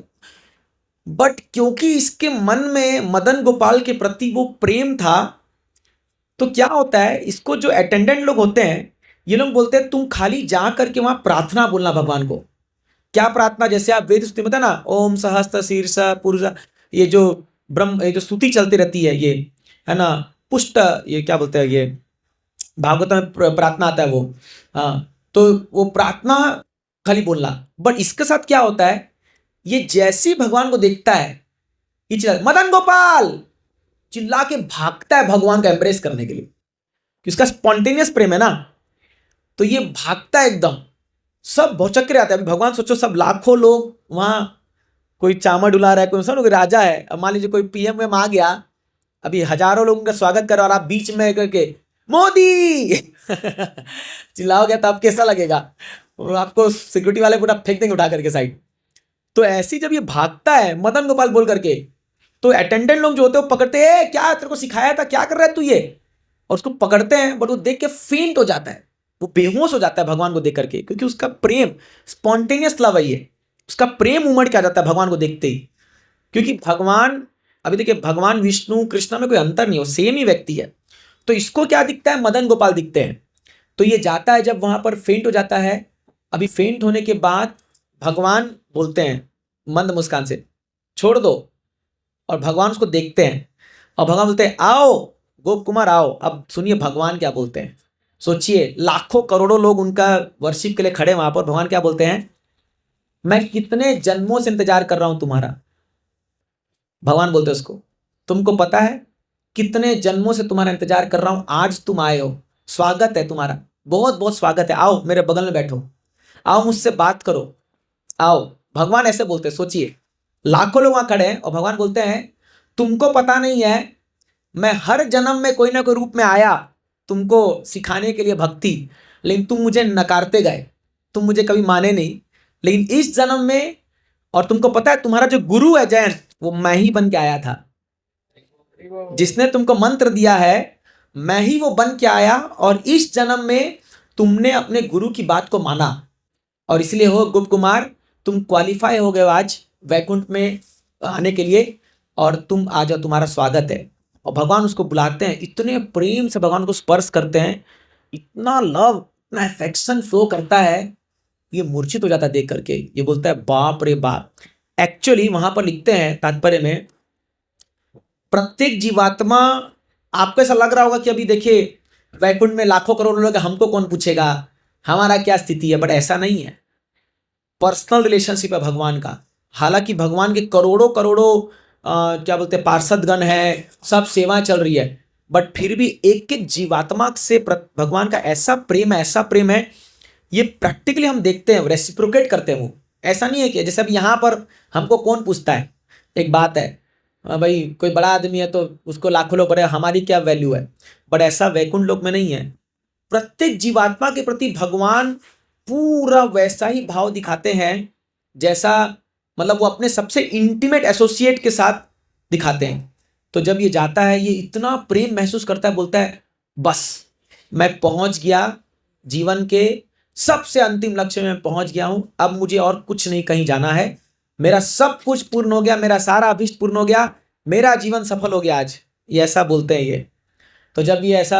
बट क्योंकि इसके मन में मदन गोपाल के प्रति वो प्रेम था, तो क्या होता है, इसको जो अटेंडेंट लोग होते हैं ये लोग बोलते हैं तुम खाली जा करके वहां प्रार्थना बोलना भगवान को। क्या प्रार्थना, जैसे आप वेद स्तुति में था ना, ओम सहस्त्र शीर्ष पुरुष, ये जो ब्रह्म, ये जो स्तुति चलती रहती है, ये है ना, पुष्ट, ये क्या बोलते हैं, ये भागवत में प्रार्थना आता है वो, हाँ, तो वो प्रार्थना खाली बोलना। बट इसके साथ क्या होता है, ये जैसे ही भगवान को देखता है, ये चिल्ला मदन गोपाल चिल्ला के भागता है भगवान का एम्ब्रेस करने के लिए, इसका स्पॉन्टेनियस प्रेम है ना, तो ये भागता है एकदम, सब भौचक के आते हैं। भगवान सोचो, सब लाखों लोग वहां, कोई चामर डुला रहा है, कोई सब लोग राजा है, अब मान लीजिए कोई पीएम में आ गया, अभी हजारों लोगों का स्वागत कर, और आप बीच में करके मोदी चिल्लाओगे तो आप कैसा लगेगा, और आपको सिक्योरिटी वाले पूरा फेंक देंगे उठा करके साइड। तो ऐसी जब ये भागता है मदन गोपाल बोल करके, तो अटेंडेंट लोग जो होते हैं वो पकड़ते हैं, क्या तेरे को सिखाया था, क्या कर रहा है तू ये, और उसको पकड़ते हैं। बट वो देख के फेंट हो जाता है, वो बेहोश हो जाता है भगवान को देख करके, क्योंकि उसका प्रेम स्पॉन्टेनियस लव है, ये उसका प्रेम उमड़ के आ जाता है भगवान को देखते ही। क्योंकि भगवान, अभी देखिए भगवान विष्णु कृष्ण में कोई अंतर नहीं हो, सेम ही व्यक्ति है। तो इसको क्या दिखता है, मदन गोपाल दिखते हैं। तो ये जाता है, जब वहां पर फेंट हो जाता है, अभी फेंट होने के बाद भगवान बोलते हैं मंद मुस्कान से छोड़ दो, और भगवान उसको देखते हैं, और भगवान बोलते हैं आओ गोप कुमार आओ। अब सुनिए भगवान क्या बोलते हैं, सोचिए, लाखों करोड़ों लोग उनका वर्शिप के लिए खड़े वहां पर, भगवान क्या बोलते हैं, मैं कितने जन्मों से इंतजार कर रहा हूं तुम्हारा। भगवान बोलते हैं उसको, तुमको पता है कितने जन्मों से तुम्हारा इंतजार कर रहा हूं, आज तुम आए हो, स्वागत है तुम्हारा, बहुत बहुत स्वागत है, आओ मेरे बगल में बैठो, आओ मुझसे बात करो, आओ। भगवान ऐसे बोलते हैं, सोचिए लाखों लोग वहां खड़े हैं, और भगवान बोलते हैं तुमको पता नहीं है, मैं हर जन्म में कोई ना कोई रूप में आया तुमको सिखाने के लिए भक्ति, लेकिन तुम मुझे नकारते गए, तुम मुझे कभी माने नहीं, लेकिन इस जन्म में, और तुमको पता है तुम्हारा जो गुरु है जैन, वो मैं ही बन के आया था, जिसने तुमको मंत्र दिया है मैं ही वो बन के आया, और इस जन्म में तुमने अपने गुरु की बात को माना, और इसलिए हो गुप्त कुमार, तुम क्वालिफाई हो गए आज वैकुंठ में आने के लिए, और तुम आ जाओ, तुम्हारा स्वागत है। और भगवान उसको बुलाते हैं, इतने प्रेम से भगवान को स्पर्श करते हैं, इतना लव, इतना अफेक्शन फ्लो करता है, ये मूर्छित हो जाता है देख करके, ये बोलता है बाप रे बाप। एक्चुअली वहां पर लिखते हैं तात्पर्य में, प्रत्येक जीवात्मा, आपको ऐसा लग रहा होगा कि अभी देखिए वैकुंठ में लाखों करोड़ों लोग, हमको कौन पूछेगा हमारा क्या स्थिति है, बट ऐसा नहीं है। पर्सनल रिलेशनशिप है भगवान का। हालांकि भगवान के करोड़ों करोड़ों क्या बोलते हैं पार्षदगण है, सब सेवा चल रही है, बट फिर भी एक एक जीवात्मा से भगवान का ऐसा प्रेम है, ये प्रैक्टिकली हम देखते हैं, रेसिप्रोकेट करते हैं। वो ऐसा नहीं है कि जैसे अब यहाँ पर हमको कौन पूछता है, एक बात है भाई कोई बड़ा आदमी है तो उसको लाखों लोग बड़े, हमारी क्या वैल्यू है, बट ऐसा वैकुंठ लोक में नहीं है। प्रत्येक जीवात्मा के प्रति भगवान पूरा वैसा ही भाव दिखाते हैं जैसा मतलब वो अपने सबसे इंटीमेट एसोसिएट के साथ दिखाते हैं। तो जब ये जाता है, ये इतना प्रेम महसूस करता है, बोलता है बस मैं पहुंच गया, जीवन के सबसे अंतिम लक्ष्य में पहुंच गया हूं, अब मुझे और कुछ नहीं कहीं जाना है, मेरा सब कुछ पूर्ण हो गया, मेरा सारा अभिष्ट पूर्ण हो गया, मेरा जीवन सफल हो गया आज। ये ऐसा बोलते हैं ये। तो जब ये ऐसा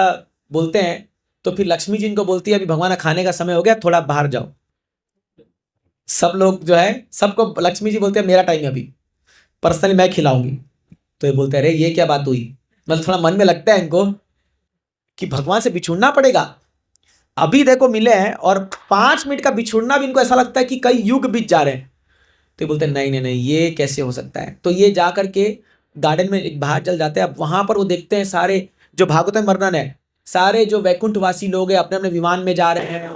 बोलते हैं तो फिर लक्ष्मी जी इनको बोलती है अभी भगवान खाने का समय हो गया, थोड़ा बाहर जाओ। सब लोग जो है, सबको लक्ष्मी जी बोलते हैं मेरा टाइम है अभी, पर्सनली मैं खिलाऊंगी। तो ये बोलते हैं अरे ये क्या बात हुई, मतलब थोड़ा मन में लगता है इनको कि भगवान से बिछुड़ना पड़ेगा, अभी देखो मिले हैं और 5 मिनट का बिछुड़ना भी इनको ऐसा लगता है कि कई युग बीत जा रहे हैं। तो ये बोलते हैं नहीं नहीं नहीं, ये कैसे हो सकता है। तो ये जा करके गार्डन में एक बाहर चल जाते हैं। अब वहां पर वो देखते हैं सारे जो भागवत में वर्णन है, सारे जो वैकुंठवासी लोग हैं अपने अपने विमान में जा रहे हैं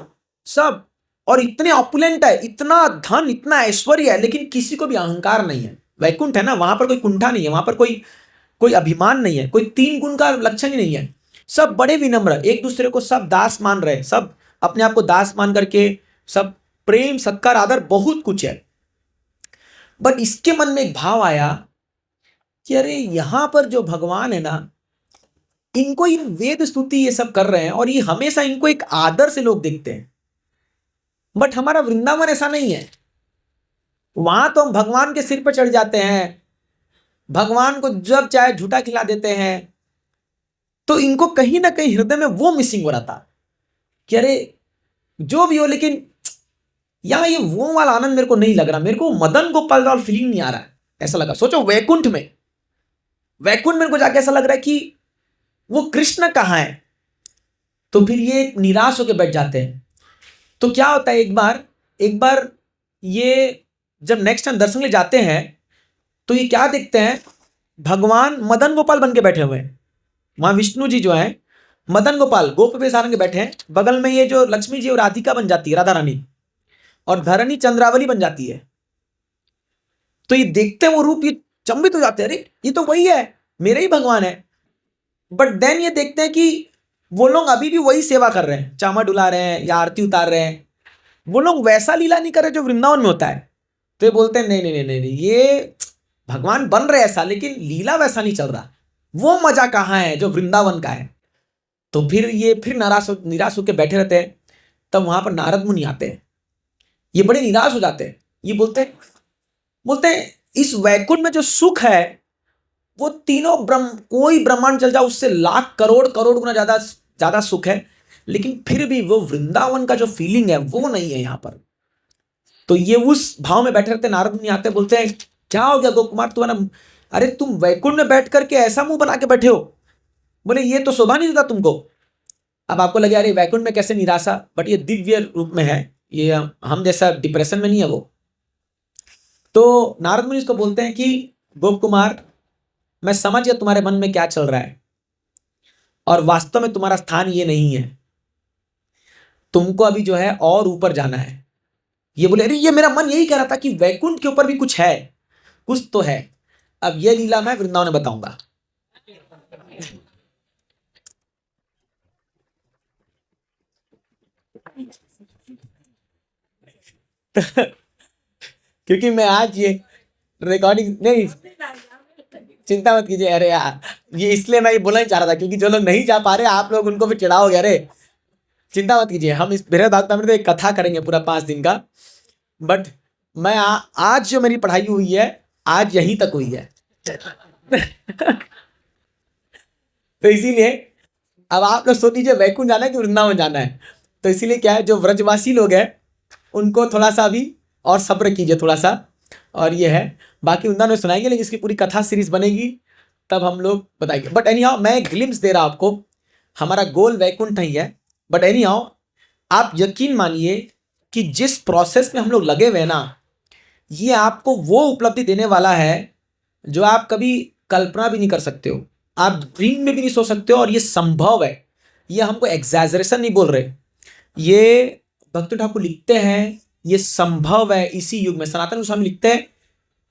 सब, और इतने ऑपुलेंट है, इतना धन, इतना ऐश्वर्य है, लेकिन किसी को भी अहंकार नहीं है। वैकुंठ है ना, वहां पर कोई कुंठा नहीं है, वहां पर कोई कोई अभिमान नहीं है, कोई 3 गुण का लक्षण ही नहीं है। सब बड़े विनम्र, एक दूसरे को सब दास मान रहे हैं, सब अपने आप को दास मान करके सब प्रेम सत्कार आदर बहुत कुछ है। बट इसके मन में एक भाव आया कि अरे यहां पर जो भगवान है ना, इनको ये वेद स्तुति ये सब कर रहे हैं और ये हमेशा इनको एक आदर से लोग देखते हैं, बट हमारा वृंदावन ऐसा नहीं है। वहां तो हम भगवान के सिर पर चढ़ जाते हैं, भगवान को जब चाहे झूठा खिला देते हैं। तो इनको कहीं ना कहीं हृदय में वो मिसिंग हो रहा था कि अरे जो भी हो, लेकिन यहां ये वो वाला आनंद मेरे को नहीं लग रहा, मेरे को मदन गोपाल वाला फीलिंग नहीं आ रहा है। ऐसा लगा, सोचो वैकुंठ में मेरे को जाके ऐसा लग रहा है कि वो कृष्ण कहाँ है। तो फिर ये निराश होकर बैठ जाते हैं। तो क्या होता है, एक बार ये जब नेक्स्ट टाइम दर्शन ले जाते हैं तो ये क्या देखते हैं, भगवान मदन गोपाल बन के बैठे हुए हैं। वहां विष्णु जी जो है मदन गोपाल गोप पे सारंग के बैठे हैं, बगल में ये जो लक्ष्मी जी और राधिका बन जाती है, राधा रानी, और धरणी चंद्रावली बन जाती है। तो ये देखते हैं वो रूप, ये चंबित हो जाते हैं, अरे ये तो वही है, मेरे ही भगवान है। बट देन ये देखते हैं कि वो लोग अभी भी वही सेवा कर रहे हैं, चामा डुला रहे हैं या आरती उतार रहे हैं, वो लोग वैसा लीला नहीं कर रहे जो वृंदावन में होता है। तो ये बोलते हैं नहीं नहीं नहीं नहीं, ये भगवान बन रहे ऐसा, लेकिन लीला वैसा नहीं चल रहा, वो मजा कहाँ है जो वृंदावन का है। तो फिर ये निराश होकर बैठे रहते हैं। तब वहां पर नारद मुनि आते हैं, ये बड़े निराश हो जाते हैं। ये बोलते हैं इस वैकुंठ में जो सुख है वो तीनों कोई ब्रह्मांड चल जाए उससे लाख करोड़ करोड़ गुना ज्यादा सुख है, लेकिन फिर भी वो वृंदावन का जो फीलिंग है वो नहीं है यहाँ पर। तो ये उस भाव में बैठे रहते, नारद मुनि आते बोलते हैं क्या हो गया गोकुमार तुम्हारा, अरे तुम वैकुंठ में बैठ करके ऐसा मुंह बना के बैठे हो, बोले ये तो शोभा नहीं देता तुमको। अब आपको लगे अरे वैकुंठ में कैसे निराशा, बट ये दिव्य रूप में है, ये हम जैसा डिप्रेशन में नहीं है वो। तो नारद मुनि इसको बोलते हैं कि गोप कुमार मैं समझ गया तुम्हारे मन में क्या चल रहा है, और वास्तव में तुम्हारा स्थान ये नहीं है, तुमको अभी जो है और ऊपर जाना है। ये बोले अरे ये मेरा मन यही कह रहा था कि वैकुंठ के ऊपर भी कुछ है, कुछ तो है। अब ये लीला मैं वृंदावन में बताऊंगा। क्योंकि मैं आज ये रिकॉर्डिंग नहीं, चिंता मत कीजिए, अरे यार ये इसलिए मैं ये बोलना ही चाह रहा था क्योंकि जो लोग नहीं जा पा रहे आप लोग उनको फिर चिढ़ाओगे। अरे चिंता मत कीजिए, हम इस बृहद भागवतामृत एक कथा करेंगे पूरा 5 दिन का। बट मैं आज जो मेरी पढ़ाई हुई है आज यहीं तक हुई है। तो इसीलिए अब आप लोग सोच लीजिए वैकुंठ जाना है कि वृंदावन जाना है। तो इसीलिए क्या है, जो व्रजवासी लोग हैं उनको थोड़ा सा अभी और सब्र कीजिए थोड़ा सा, और ये है बाकी वृंदावन में सुनाएंगे, लेकिन इसकी पूरी कथा सीरीज बनेगी तब हम लोग बताएंगे। बट एनी हाउ मैं ग्लिम्स दे रहा आपको, हमारा गोल वैकुंठ नहीं है। बट एनी हाउ आप यकीन मानिए कि जिस प्रोसेस में हम लोग लगे हुए ना, ये आपको वो उपलब्धि देने वाला है जो आप कभी कल्पना भी नहीं कर सकते हो, आप ड्रीम में भी नहीं सोच सकते हो, और ये संभव है। ये हमको एग्जैजरेशन नहीं बोल रहे, ये भक्ति ठाकुर लिखते हैं, ये संभव है इसी युग में। सनातन गोस्वामी लिखते हैं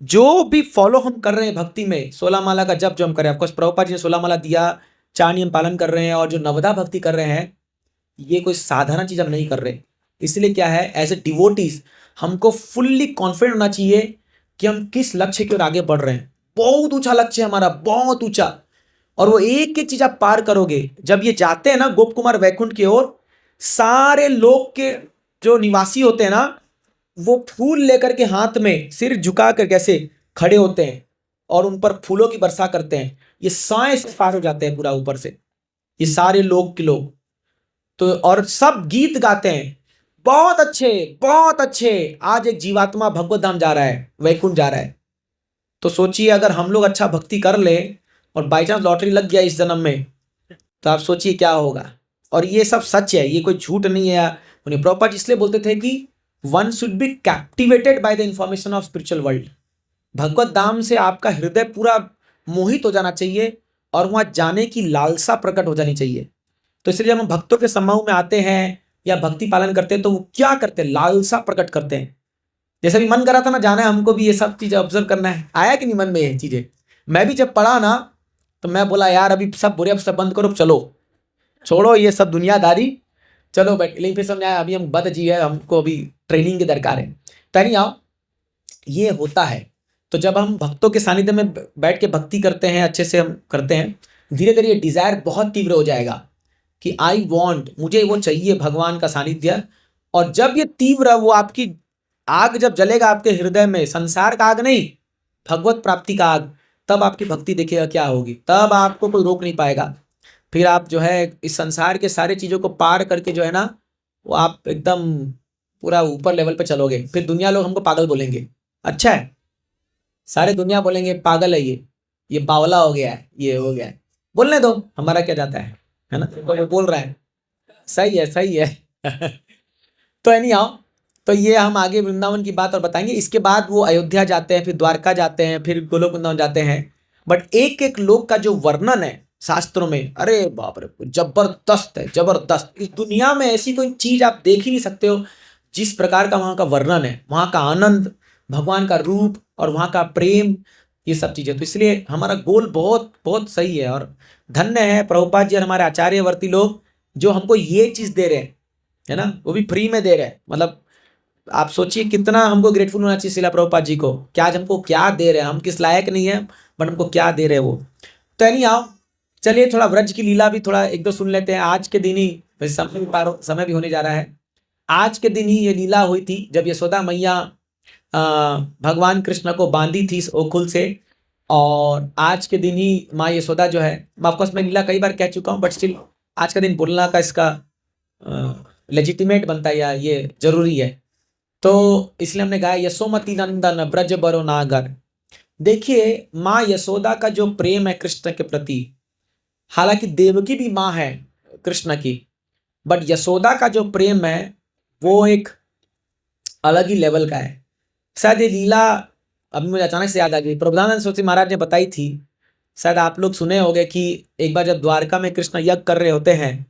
जो भी फॉलो हम कर रहे हैं भक्ति में, 16 माला का जप जो हम कर रहे हैं, ऑफकोर्स प्रभुपाद जी ने 16 माला दिया, 4 नियम पालन कर रहे हैं, और जो नवदा भक्ति कर रहे हैं, ये कोई साधारण चीज हम नहीं कर रहे। इसलिए क्या है, एज ए डिवोटीज हमको फुल्ली कॉन्फिडेंट होना चाहिए कि हम किस लक्ष्य की ओर आगे बढ़ रहे हैं। बहुत ऊंचा लक्ष्य है हमारा, बहुत ऊंचा, और वो एक एक चीज आप पार करोगे। जब ये जाते हैं ना गोप कुमार वैकुंठ की ओर, सारे लोग के जो निवासी होते हैं ना, वो फूल लेकर के हाथ में सिर झुका कर कैसे खड़े होते हैं और उन पर फूलों की वर्षा करते हैं। ये साए से पार हो जाते हैं पूरा ऊपर से, ये सारे लोग के लोग तो, और सब गीत गाते हैं, बहुत अच्छे बहुत अच्छे। आज एक जीवात्मा भगवत धाम जा रहा है, वैकुंठ जा रहा है। तो सोचिए अगर हम लोग अच्छा भक्ति कर ले और बाई चांस लॉटरी लग गया इस जन्म में, तो आप सोचिए क्या होगा। और ये सब सच है, ये कोई झूठ नहीं है। उन्हें प्रभुपाद जी इसलिए बोलते थे कि one should be captivated by the information of spiritual world. भगवत धाम से आपका हृदय पूरा मोहित हो जाना चाहिए और वहां जाने की लालसा प्रकट हो जानी चाहिए। तो इसलिए जब हम भक्तों के समूह में आते हैं या भक्ति पालन करते हैं, तो वो क्या करते हैं, लालसा प्रकट करते हैं। जैसे भी मन करा था ना जाना है हमको भी, ये सब चीजें ऑब्जर्व करना है, आया कि नहीं मन में ये चीजें। मैं भी जब पढ़ा ना, तो मैं बोला यार अभी सब बुरे सब बंद करो, चलो छोड़ो ये सब दुनियादारी, चलो बैठ। लेकिन फिर समझ आया अभी हम बद जी है, हमको अभी ट्रेनिंग की दरकार है। तो नहीं आओ, ये होता है। तो जब हम भक्तों के सानिध्य में बैठ के भक्ति करते हैं, अच्छे से हम करते हैं, धीरे धीरे ये डिजायर बहुत तीव्र हो जाएगा कि आई वॉन्ट, मुझे वो चाहिए भगवान का सानिध्य। और जब ये तीव्र, वो आपकी आग जब जलेगा आपके हृदय में, संसार का आग नहीं, भगवत प्राप्ति का आग, तब आपकी भक्ति देखिएगा क्या होगी। तब आपको कोई रोक नहीं पाएगा। फिर आप जो है इस संसार के सारे चीजों को पार करके जो है ना, वो आप एकदम पूरा ऊपर लेवल पे चलोगे। फिर दुनिया लोग हमको पागल बोलेंगे, अच्छा है, सारे दुनिया बोलेंगे पागल है ये बावला हो गया है, ये हो गया है, बोलने दो, हमारा क्या जाता है ना। तो वो बोल रहा है, सही है सही है। तो नहीं आओ, तो ये हम आगे वृंदावन की बात और बताएंगे। इसके बाद वो अयोध्या जाते हैं, फिर द्वारका जाते हैं, फिर गोलोक वृंदावन जाते हैं। बट एक एक लोक का जो वर्णन है शास्त्रों में, अरे बाप रे, जबरदस्त है, जबरदस्त। इस दुनिया में ऐसी कोई चीज आप देख ही नहीं सकते हो जिस प्रकार का वहां का वर्णन है, वहां का आनंद, भगवान का रूप और वहां का प्रेम, ये सब चीजें। तो इसलिए हमारा गोल बहुत बहुत सही है, और धन्य है प्रभुपाद जी और हमारे आचार्यवर्ती लोग जो हमको ये चीज दे रहे हैं, है ना, वो भी फ्री में दे रहे हैं। मतलब आप सोचिए कितना हमको ग्रेटफुल होना चाहिए शिला प्रभुपाद जी को, क्या आज हमको क्या दे रहे हैं, हम किस लायक नहीं है बट हमको क्या दे रहे हैं वो। तो नहीं आओ, चलिए थोड़ा व्रज की लीला भी थोड़ा एक दो सुन लेते हैं। आज के दिन ही, वैसे समय भी होने जा रहा है, आज के दिन ही ये लीला हुई थी जब यशोदा मैया भगवान कृष्ण को बांधी थी इस ओखुल से। और आज के दिन ही माँ यशोदा जो है, ऑफकोर्स मैं लीला कई बार कह चुका हूँ, बट स्टिल आज का दिन बोलना का इसका लेजिटिमेट बनता है या ये जरूरी है। तो इसलिए हमने गाया यशोमती नंदन ब्रज बरो नागर। देखिए माँ यशोदा का जो प्रेम है कृष्ण के प्रति, हालांकि देवकी भी माँ है कृष्ण की, बट यशोदा का जो प्रेम है वो एक अलग ही लेवल का है। शायद ये लीला अभी मुझे अचानक से याद आ गई, प्रबोधानंद सरस्वती महाराज ने बताई थी, शायद आप लोग सुने होंगे कि एक बार जब द्वारका में कृष्ण यज्ञ कर रहे होते हैं,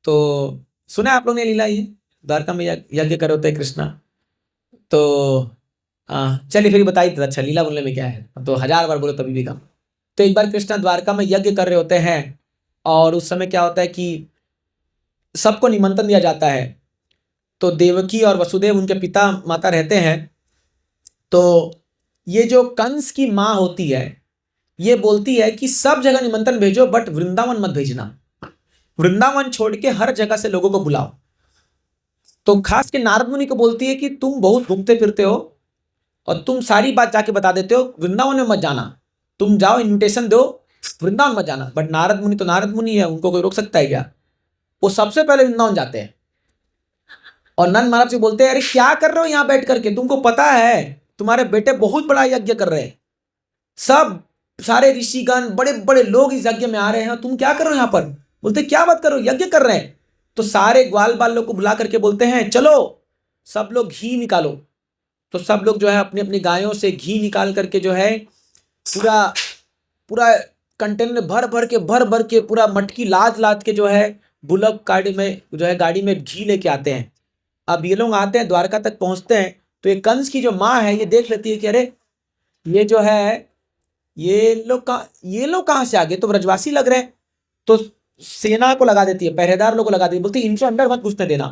तो सुना आप लोग ने लीला, ये द्वारका में यज्ञ कर रहे होते हैं कृष्ण। तो चलिए फिर बताई तो अच्छा, लीला बोलने में क्या है, तो 1000 बार बोलो तभी भी कम। तो एक बार कृष्ण द्वारका में यज्ञ कर रहे होते हैं, और उस समय क्या होता है कि सबको निमंत्रण दिया जाता है। तो देवकी और वसुदेव उनके पिता माता रहते हैं। तो ये जो कंस की माँ होती है, ये बोलती है कि सब जगह निमंत्रण भेजो बट वृंदावन मत भेजना, वृंदावन छोड़ के हर जगह से लोगों को बुलाओ। तो खास के नारद मुनि को बोलती है कि तुम बहुत घूमते फिरते हो और तुम सारी बात जाके बता देते हो, वृंदावन में मत जाना, तुम जाओ इन्विटेशन दो, वृंदावन मत जाना। बट नारद मुनि तो नारद मुनि है, उनको कोई रोक सकता है क्या? वो सबसे पहले वृंदावन जाते हैं और नंद महाराज से बोलते हैं अरे क्या कर रहे हो यहाँ बैठ करके, तुमको पता है तुम्हारे बेटे बहुत बड़ा यज्ञ कर रहे हैं, सब सारे ऋषिगण बड़े बड़े लोग इस यज्ञ में आ रहे हैं, तुम क्या कर रहे हो यहाँ पर? बोलते क्या बात करो, यज्ञ कर रहे हैं। तो सारे ग्वाल बाल लोग को बुला करके बोलते हैं चलो सब लोग घी निकालो। तो सब लोग जो है अपनी अपनी गायों से घी निकाल करके जो है पूरा पूरा कंटेनर भर भर के पूरा मटकी लाद लाद के जो है बुलक गाड़ी में जो है गाड़ी में घी लेके आते हैं। अब ये लोग आते हैं, द्वारका तक पहुंचते हैं, तो ये कंस की जो माँ है ये देख लेती है कि अरे ये जो है ये लोग कहाँ से आ गए, तो ब्रजवासी लग रहे हैं। तो सेना को लगा देती है, पहरेदार लोग को लगा देती है, बोलती है इनसे अंदर मत घुसने देना।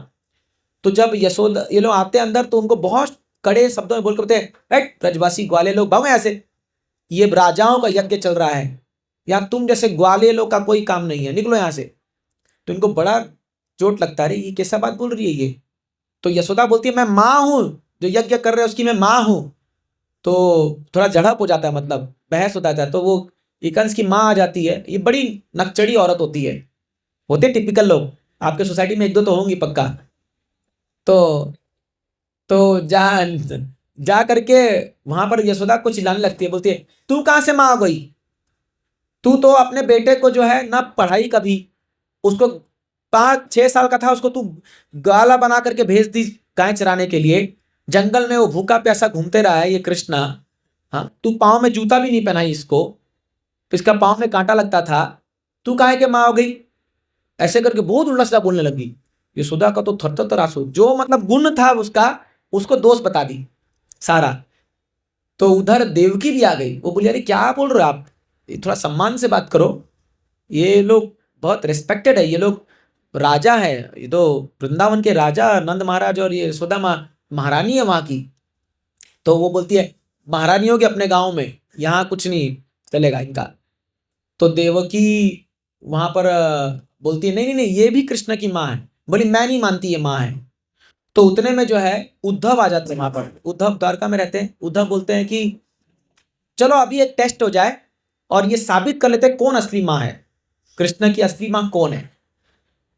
तो जब यशोदा ये लोग आते हैं अंदर तो उनको बहुत कड़े शब्दों में बोल के बोलते हैं ब्रजवासी ग्वाले लोग भागो यहाँ से, ये राजाओं का यज्ञ चल रहा है, या तुम जैसे ग्वाले लोग का कोई काम नहीं है, निकलो यहाँ से। तो इनको बड़ा चोट लगता है, ये कैसा बात बोल रही है ये। तो यशोदा बोलती है मैं माँ हूँ, जो यज्ञ कर रहे हैं उसकी मैं माँ हूँ। तो थोड़ा झड़प हो जाता है, मतलब बहस होता है। तो वो कंस की माँ आ जाती है, ये बड़ी नकचड़ी औरत होती है, होते टिपिकल लोग, आपके सोसाइटी में एक दो तो होंगी पक्का। तो जा करके वहां पर यशोदा को चिल्लाने लगती है, बोलती है तू कहाँ से माँ आ गई, तू तो अपने बेटे को जो है ना पढ़ाई कभी, उसको 5-6 साल का था, उसको तू गाला बना करके भेज दी गाय चराने के लिए, जंगल में वो भूखा प्यासा घूमते रहा है ये कृष्णा। हाँ, तू पाँव में जूता भी नहीं पहनाई इसको, इसका पाँव में कांटा लगता था, तू काहे के माँ हो गई। ऐसे करके बहुत उल्टा सीधा बोलने लगी। यशोदा का तो थर थर आंसू, जो मतलब गुण था उसका, उसको दोष बता दी सारा। तो उधर देवकी भी आ गई, वो बोली अरे क्या बोल रहे हो आप, थोड़ा सम्मान से बात करो, ये लोग बहुत रिस्पेक्टेड है, ये लोग राजा है, ये तो वृंदावन के राजा नंद महाराज और ये यशोदा महारानी है वहां की। तो वो बोलती है महारानियों के अपने गांव में, यहाँ कुछ नहीं चलेगा इनका। तो देवकी वहां पर बोलती है नहीं नहीं नहीं, ये भी कृष्ण की माँ है। बोली मैं नहीं मानती ये माँ है। तो उतने में जो है उद्धव आ जाते हैं वहां पर, उद्धव द्वारका में रहते हैं। उद्धव बोलते हैं कि चलो अभी एक टेस्ट हो जाए और ये साबित कर लेते हैं कौन असली माँ है, कृष्ण की असली माँ कौन है।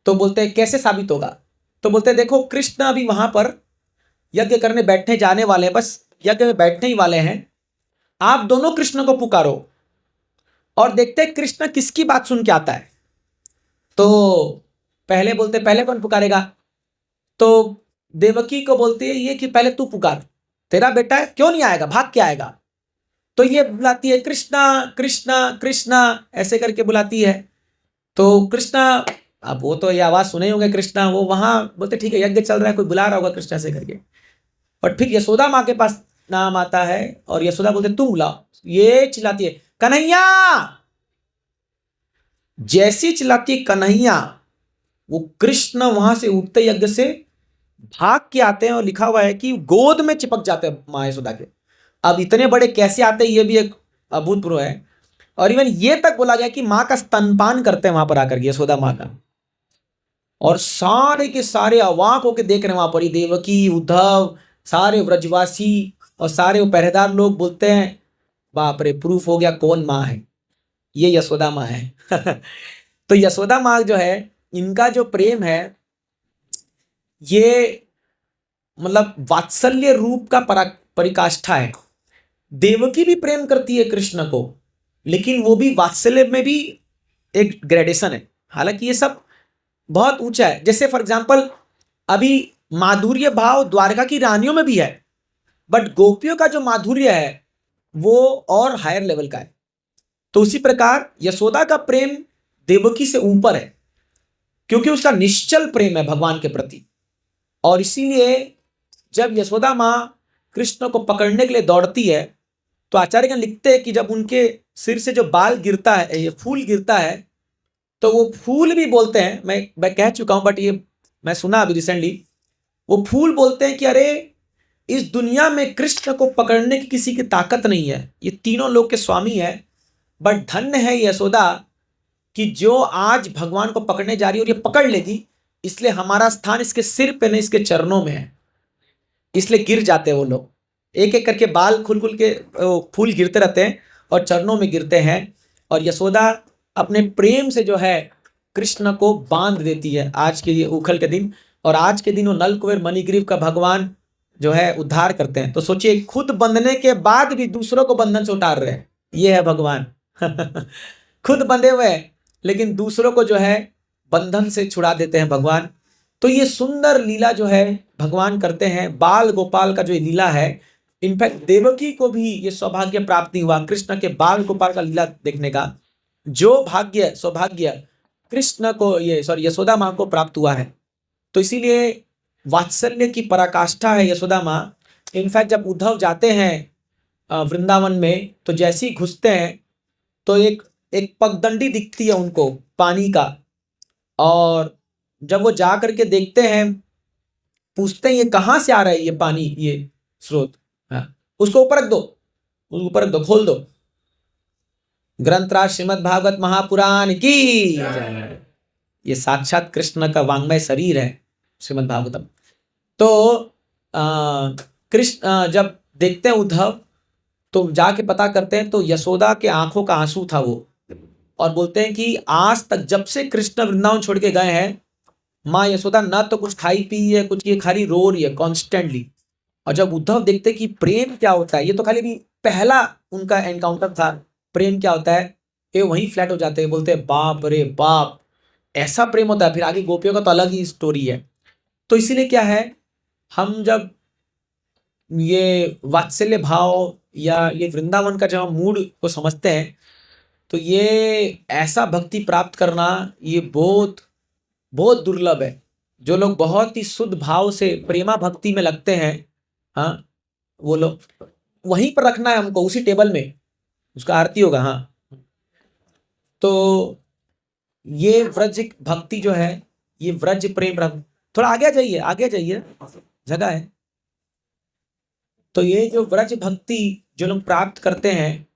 तो बोलते हैं कैसे साबित होगा। तो बोलते हैं देखो कृष्ण अभी वहां पर यज्ञ करने बैठने जाने वाले हैं, बस यज्ञ में बैठने ही वाले हैं, आप दोनों कृष्ण को पुकारो और देखते हैं कृष्ण किसकी बात सुन के आता है। तो पहले बोलते पहले कौन पुकारेगा। तो देवकी को बोलती है ये कि पहले तू पुकार, तेरा बेटा है क्यों नहीं आएगा, भाग के आएगा। तो ये बुलाती है कृष्णा कृष्णा कृष्णा, ऐसे करके बुलाती है। तो कृष्णा, अब वो तो ये आवाज सुने होंगे कृष्णा, वो वहां बोलते ठीक है यज्ञ चल रहा है, कोई बुला रहा होगा कृष्णा से करके। और फिर यशोदा माँ के पास नाम आता है और यशोदा बोलते तुम बुलाओ। ये चिल्लाती है कन्हैया, जैसी चिल्लाती कन्हैया, वो कृष्ण वहां से उठते यज्ञ से भाग के आते हैं और लिखा हुआ है कि गोद में चिपक जाते हैं माँ यशोदा के। अब इतने बड़े कैसे आते हैं ये भी एक अभूतपूर्व है। और इवन ये तक बोला गया कि माँ का स्तनपान करते हैं वहां पर आकर यशोदा माँ का, और सारे के सारे अवाक होकर देख रहे हैं वहां पर, देवकी उद्धव सारे व्रजवासी और सारे वो पहरेदार लोग बोलते हैं बाप रे, प्रूफ हो गया कौन माँ है, ये यशोदा माँ है। तो यशोदा माँ जो है, इनका जो प्रेम है ये मतलब वात्सल्य रूप का परिकाष्ठा है। देवकी भी प्रेम करती है कृष्ण को, लेकिन वो भी वात्सल्य में भी एक ग्रेडेशन है। हालांकि ये सब बहुत ऊंचा है। जैसे फॉर एग्जांपल अभी माधुर्य भाव द्वारका की रानियों में भी है, बट गोपियों का जो माधुर्य है वो और हायर लेवल का है। तो उसी प्रकार यशोदा का प्रेम देवकी से ऊपर है, क्योंकि उसका निश्चल प्रेम है भगवान के प्रति। और इसीलिए जब यशोदा माँ कृष्ण को पकड़ने के लिए दौड़ती है, तो आचार्यगण लिखते हैं कि जब उनके सिर से जो बाल गिरता है, ये फूल गिरता है, तो वो फूल भी बोलते हैं, मैं कह चुका हूं बट ये मैं सुना अभी रिसेंटली, वो फूल बोलते हैं कि अरे इस दुनिया में कृष्ण को पकड़ने की किसी की ताकत नहीं है, ये तीनों लोग के स्वामी है, बट धन्य है यशोदा कि जो आज भगवान को पकड़ने जा रही है और ये पकड़ लेगी, इसलिए हमारा स्थान इसके सिर पे नहीं इसके चरणों में है। इसलिए गिर जाते हैं वो लोग, एक एक करके बाल खुल खुल के फूल गिरते रहते हैं और चरणों में गिरते हैं। और यशोदा अपने प्रेम से जो है कृष्ण को बांध देती है आज के ये उखल के दिन। और आज के दिन वो नल कुबेर मणिग्रीव का भगवान जो है उद्धार करते हैं। तो सोचिए, खुद बंधने के बाद भी दूसरों को बंधन से उतार रहे हैं, ये है भगवान। खुद बंधे हुए हैं लेकिन दूसरों को जो है बंधन से छुड़ा देते हैं भगवान। तो ये सुंदर लीला जो है भगवान करते हैं, बाल गोपाल का जो ये लीला है, इनफैक्ट देवकी को भी ये सौभाग्य प्राप्त नहीं हुआ कृष्ण के बाल गोपाल का लीला देखने का। जो भाग्य सौभाग्य कृष्ण को यशोदा माँ को प्राप्त हुआ है। तो इसीलिए वात्सल्य की पराकाष्ठा है यशोदा माँ। इनफैक्ट जब उद्धव जाते हैं वृंदावन में, तो जैसे ही घुसते हैं तो एक पगडंडी दिखती है उनको पानी का, और जब वो जा करके देखते हैं, पूछते हैं ये कहाँ से आ रहा है ये पानी, ये स्रोत, उसको ऊपर रख दो, खोल दो। ग्रंथराज श्रीमद् भागवत महापुराण की ये साक्षात कृष्ण का वांग्मय शरीर है श्रीमद् भागवतम। तो कृष्ण जब देखते हैं उद्धव, तो जाके पता करते हैं, तो यशोदा के आंखों का आंसू था वो, और बोलते हैं कि आज तक जब से कृष्ण वृंदावन छोड़ के गए हैं, माँ यशोदा ना तो कुछ खाई पी है, कुछ ये खाली रो रही है कॉन्स्टेंटली। और जब उद्धव देखते कि प्रेम क्या होता है, ये तो खाली भी पहला उनका एनकाउंटर था, प्रेम क्या होता है, ये वहीं फ्लैट हो जाते हैं, बोलते हैं बाप रे बाप, ऐसा प्रेम होता है। फिर आगे गोपियों का तो अलग ही स्टोरी है। तो इसीलिए क्या है, हम जब ये वात्सल्य भाव या ये वृंदावन का जब हम मूड को समझते हैं, तो ये ऐसा भक्ति प्राप्त करना ये बहुत बहुत दुर्लभ है। जो लोग बहुत ही शुद्ध भाव से प्रेमा भक्ति में लगते हैं, हाँ, वो लोग वहीं पर रखना है हमको, उसी टेबल में उसका आरती होगा। हाँ, तो ये व्रज भक्ति जो है, ये व्रज प्रेम, थोड़ा आगे जाइए, जगह है। तो ये जो व्रज भक्ति जो लोग प्राप्त करते हैं,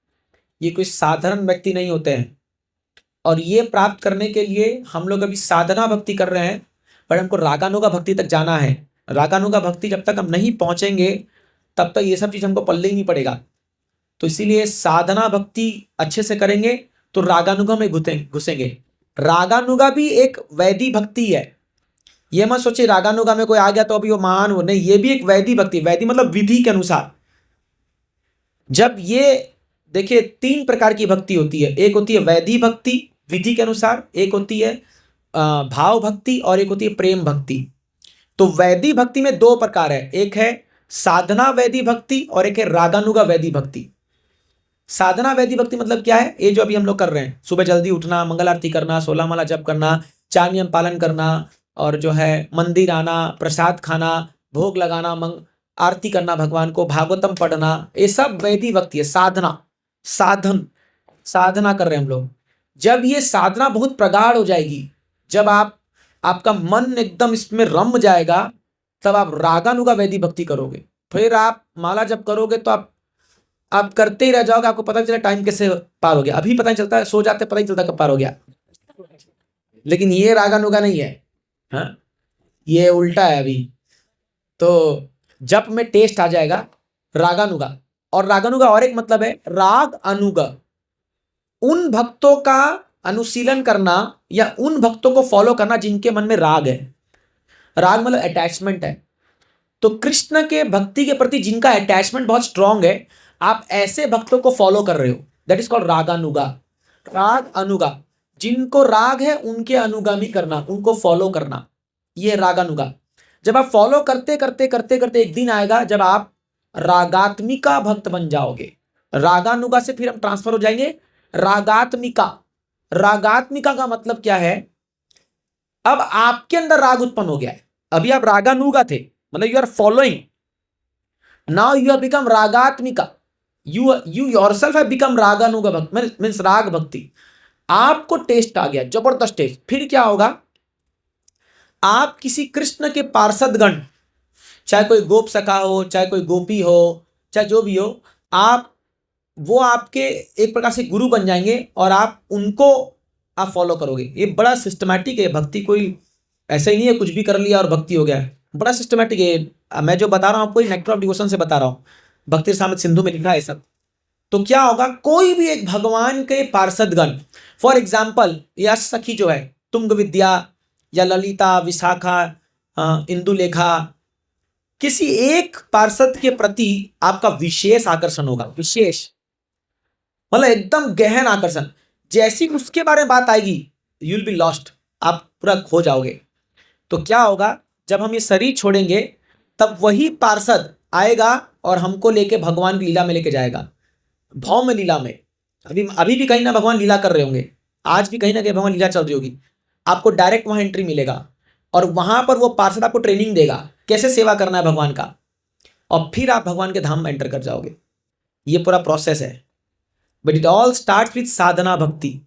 ये कोई साधारण व्यक्ति नहीं होते हैं। और ये प्राप्त करने के लिए हम लोग अभी साधना भक्ति कर रहे हैं, पर हमको रागानुगा भक्ति तक जाना है। रागानुगा भक्ति जब तक हम नहीं पहुंचेंगे, तब तक ये सब चीज हमको पल्ले ही नहीं पड़ेगा। तो इसीलिए साधना भक्ति अच्छे से करेंगे तो रागानुगा में घुसेंगे। रागानुगा भी एक वैदिक भक्ति है। ये मत सोचिए रागानुगा में कोई आ गया तो अभी वो महान हो, नहीं, ये भी एक वैदिक भक्ति। वैदिक मतलब विधि के अनुसार। जब ये देखिए 3 प्रकार की भक्ति होती है, एक होती है वैदिक भक्ति विधि के अनुसार, एक होती है भाव भक्ति, और एक होती है प्रेम भक्ति। तो वैदिक भक्ति में 2 प्रकार है, एक है साधना वैदिक भक्ति और एक है रागानुगा वैदिक भक्ति। साधना वैदिक भक्ति मतलब क्या है, ये जो अभी हम लोग कर रहे हैं, सुबह जल्दी उठना, मंगल आरती करना, 16 माला जप करना, 4 नियम पालन करना, और जो है मंदिर आना, प्रसाद खाना, भोग लगाना, आरती करना भगवान को, भागवतम पढ़ना, ये सब वैदिक भक्ति है। साधना कर रहे हैं हम लोग। जब ये साधना बहुत प्रगाढ़ हो जाएगी, जब आपका मन एकदम इसमें रम जाएगा, तब आप रागानुगा वैदिक भक्ति करोगे। फिर आप माला जब करोगे तो आप करते ही रह जाओगे, आपको पता नहीं चला टाइम कैसे पार हो गया। अभी पता नहीं चलता, सो जाते पता नहीं चलता कब पार हो गया। लेकिन ये रागानुगा नहीं है, हाँ, ये उल्टा है। अभी तो जप में टेस्ट आ जाएगा रागानुगा। और रागानुगा और एक मतलब है राग अनुगा, उन भक्तों का अनुशीलन करना या उन भक्तों को फॉलो करना जिनके मन में राग है। राग मतलब अटैचमेंट है। तो कृष्ण के भक्ति के प्रति जिनका अटैचमेंट बहुत स्ट्रांग है, आप ऐसे भक्तों को फॉलो कर रहे हो, दैट इज कॉल्ड रागानुगा। राग अनुगा, जिनको राग है उनके अनुगामी करना, उनको फॉलो करना, ये रागानुगा। जब आप फॉलो करते करते करते करते एक दिन आएगा जब आप रागात्मिका भक्त बन जाओगे। रागानुगा से फिर हम ट्रांसफर हो जाएंगे रागात्मिका। रागात्मिका का मतलब क्या है, अब आपके अंदर राग उत्पन्न हो गया है। अभी आप रागानुगा थे, मतलब you are following, now you have become रागात्मिका, यू योरसेल्फ हैव बिकम रागानुगा भक्त, मींस राग भक्ति। आपको टेस्ट आ गया, जबरदस्त टेस्ट। फिर क्या होगा, आप किसी कृष्ण के पार्षदगण, चाहे कोई गोप सखा हो, चाहे कोई गोपी हो, चाहे जो भी हो, वो आपके एक प्रकार से गुरु बन जाएंगे और आप उनको आप फॉलो करोगे। ये बड़ा सिस्टमैटिक है भक्ति, कोई ऐसा ही नहीं है कुछ भी कर लिया और भक्ति हो गया, बड़ा सिस्टमैटिक है। मैं जो बता रहा हूँ आपको नेक्टर ऑफ डिवोशन से बता रहा हूँ, भक्ति रसामृत सिंधु में लिखा है सब। तो क्या होगा, कोई भी एक भगवान के पार्षदगण, फॉर एग्जाम्पल यश सखी जो है, तुंग विद्या या ललिता, विशाखा, इंदुलेखा, किसी एक पार्षद के प्रति आपका विशेष आकर्षण होगा। विशेष मतलब एकदम गहन आकर्षण। जैसी उसके बारे में बात आएगी, यू विल बी लॉस्ट, आप पूरा खो जाओगे। तो क्या होगा, जब हम ये शरीर छोड़ेंगे तब वही पार्षद आएगा और हमको लेके भगवान की लीला में लेके जाएगा, भौम लीला में। अभी अभी भी कहीं ना भगवान लीला कर रहे होंगे, आज भी कहीं ना कहीं भगवान लीला चल रही होगी, आपको डायरेक्ट वहां एंट्री मिलेगा और वहां पर वो पार्षद आपको ट्रेनिंग देगा कैसे सेवा करना है भगवान का, और फिर आप भगवान के धाम में एंटर कर जाओगे। ये पूरा प्रोसेस है, but it all start with साधना भक्ति।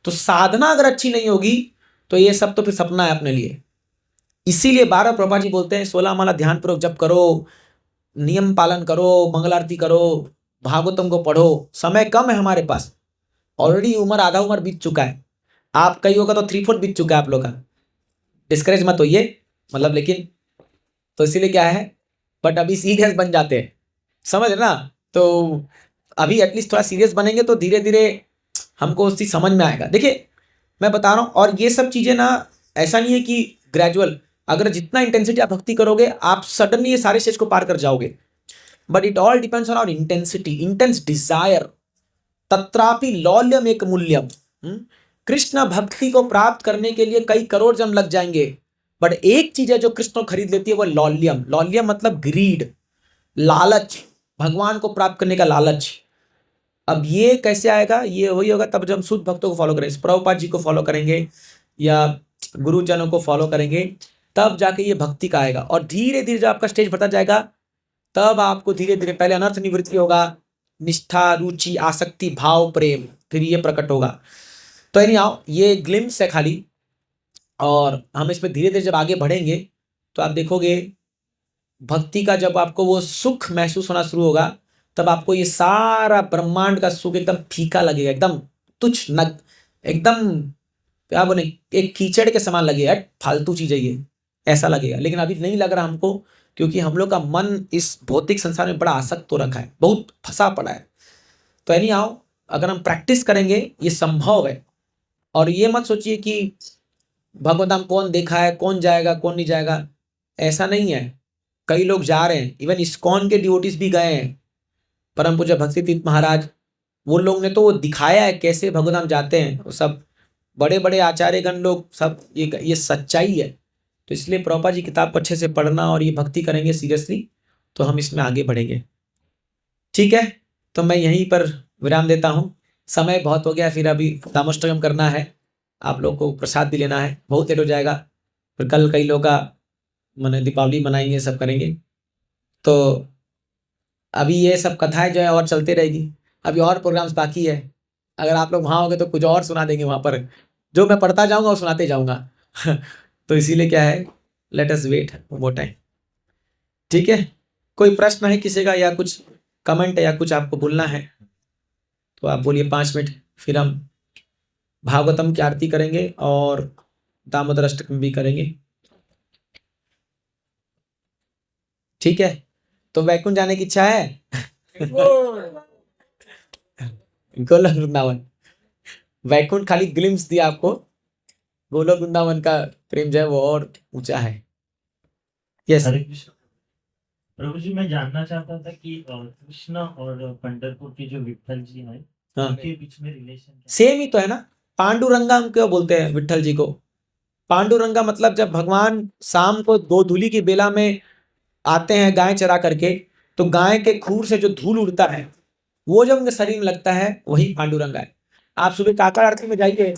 तो साधना अगर अच्छी नहीं होगी तो ये सब तो फिर सपना है अपने लिए। इसीलिए 12 प्रभा जी बोलते हैं 16 माला ध्यान पूर्वक जप करो, नियम पालन करो, मंगल आरती करो, भागवतम को पढ़ो। समय कम है हमारे पास, ऑलरेडी उम्र आधा उम्र बीत चुका है, आप कई होगा तो 3/4 बीत चुका है आप लोग का। डिस्करेज मत होइए, मतलब लेकिन तो इसीलिए क्या है, बट अभी सीरियस बन जाते हैं, समझ रहे ना। तो अभी एटलीस्ट थोड़ा सीरियस बनेंगे तो धीरे धीरे हमको उसकी समझ में आएगा। देखिए मैं बता रहा हूँ, और ये सब चीज़ें ना ऐसा नहीं है कि ग्रेजुअल, अगर जितना इंटेंसिटी आप भक्ति करोगे आप सडनली ये सारे स्टेज को पार कर जाओगे, but it all depends on our intensity, intense desire. तत्रापि लौल्यम एक मूल्यम। कृष्ण भक्ति को प्राप्त करने के लिए कई करोड़ जन्म लग जाएंगे, बट एक चीज है जो कृष्ण को खरीद लेती है, वो लौल्यम। लौल्यम मतलब ग्रीड, लालच, भगवान को प्राप्त करने का लालच। अब ये कैसे आएगा, ये वही होगा तब जब हम शुद्ध भक्तों को फॉलो करेंगे, प्रभुपाद जी को फॉलो करेंगे या गुरुजनों को फॉलो करेंगे, तब जाके ये भक्ति का आएगा। और धीरे धीरे जब आपका स्टेज बढ़ता जाएगा तब आपको धीरे धीरे पहले अनर्थ निवृत्ति होगा, निष्ठा, रुचि, आसक्ति, भाव, प्रेम, फिर ये प्रकट होगा। तो यानी आओ, ये ग्लिम्स है खाली, और हम इसमें धीरे धीरे जब आगे बढ़ेंगे तो आप देखोगे भक्ति का जब आपको वो सुख महसूस होना शुरू होगा, तब आपको ये सारा ब्रह्मांड का सुख एकदम फीका लगेगा, एकदम तुच्छ, नग, एकदम क्या बोले, एक कीचड़ के समान लगेगा, फालतू चीज है ये, ऐसा लगेगा। लेकिन अभी नहीं लग रहा हमको, क्योंकि हम लोग का मन इस भौतिक संसार में बड़ा आसक्त हो रखा है, बहुत फंसा पड़ा है। तो यानी आओ, अगर हम प्रैक्टिस करेंगे ये संभव है। और ये मत सोचिए कि भगवत धाम कौन देखा है, कौन जाएगा कौन नहीं जाएगा, ऐसा नहीं है। कई लोग जा रहे हैं, इवन इस्कॉन के डिवोटीज भी गए हैं, परम पूज्य भक्ति तीर्थ महाराज, वो लोग ने तो वो दिखाया है कैसे भगवत धाम जाते हैं, वो सब बड़े बड़े आचार्यगण लोग सब, ये सच्चाई है। तो इसलिए प्रभुपाद जी किताब को अच्छे से पढ़ना और ये भक्ति करेंगे सीरियसली, तो हम इसमें आगे बढ़ेंगे। ठीक है, तो मैं यहीं पर विराम देता हूँ, समय बहुत हो गया, फिर अभी दामोष्टकम करना है, आप लोग को प्रसाद भी लेना है, बहुत लेट हो जाएगा, फिर कल कई लोग का मैंने दीपावली मनाएंगे, सब करेंगे। तो अभी ये सब कथाएं जो है और चलते रहेगी, अभी और प्रोग्राम्स बाकी है, अगर आप लोग वहाँ होंगे तो कुछ और सुना देंगे वहाँ पर, जो मैं पढ़ता जाऊँगा और सुनाते जाऊँगा तो इसीलिए क्या है, let us wait more time. ठीक है, कोई प्रश्न है किसी का, या कुछ कमेंट है, या कुछ आपको बोलना है तो आप बोलिए, 5 मिनट, फिर हम भागवतम की आरती करेंगे और दामोदर अष्टकम भी करेंगे। ठीक है, तो वैकुंठ जाने की इच्छा है गोलोक वृंदावन, वैकुंठ खाली ग्लिम्स दिया आपको, गोलोक वृंदावन का प्रेम जो है वो और ऊंचा है। यस हरे कृष्ण। प्रभु जी, मैं जानना चाहता था कि कृष्ण और पंढरपुर के जो विठल जी हैं, हाँ, उनके बीच में रिलेशन क्या सेम ही तो है ना, पांडुरंगा हम क्यों बोलते हैं विठल जी को, पांडुरंगा मतलब जब भगवान शाम को दो धूली की बेला में आते हैं गाय चरा करके, तो गाय के खूर से जो धूल उड़ता है वो जब उनके शरीर में लगता है वही पांडुरंगा है। आप सुबह काकड़ आरती में जाइए,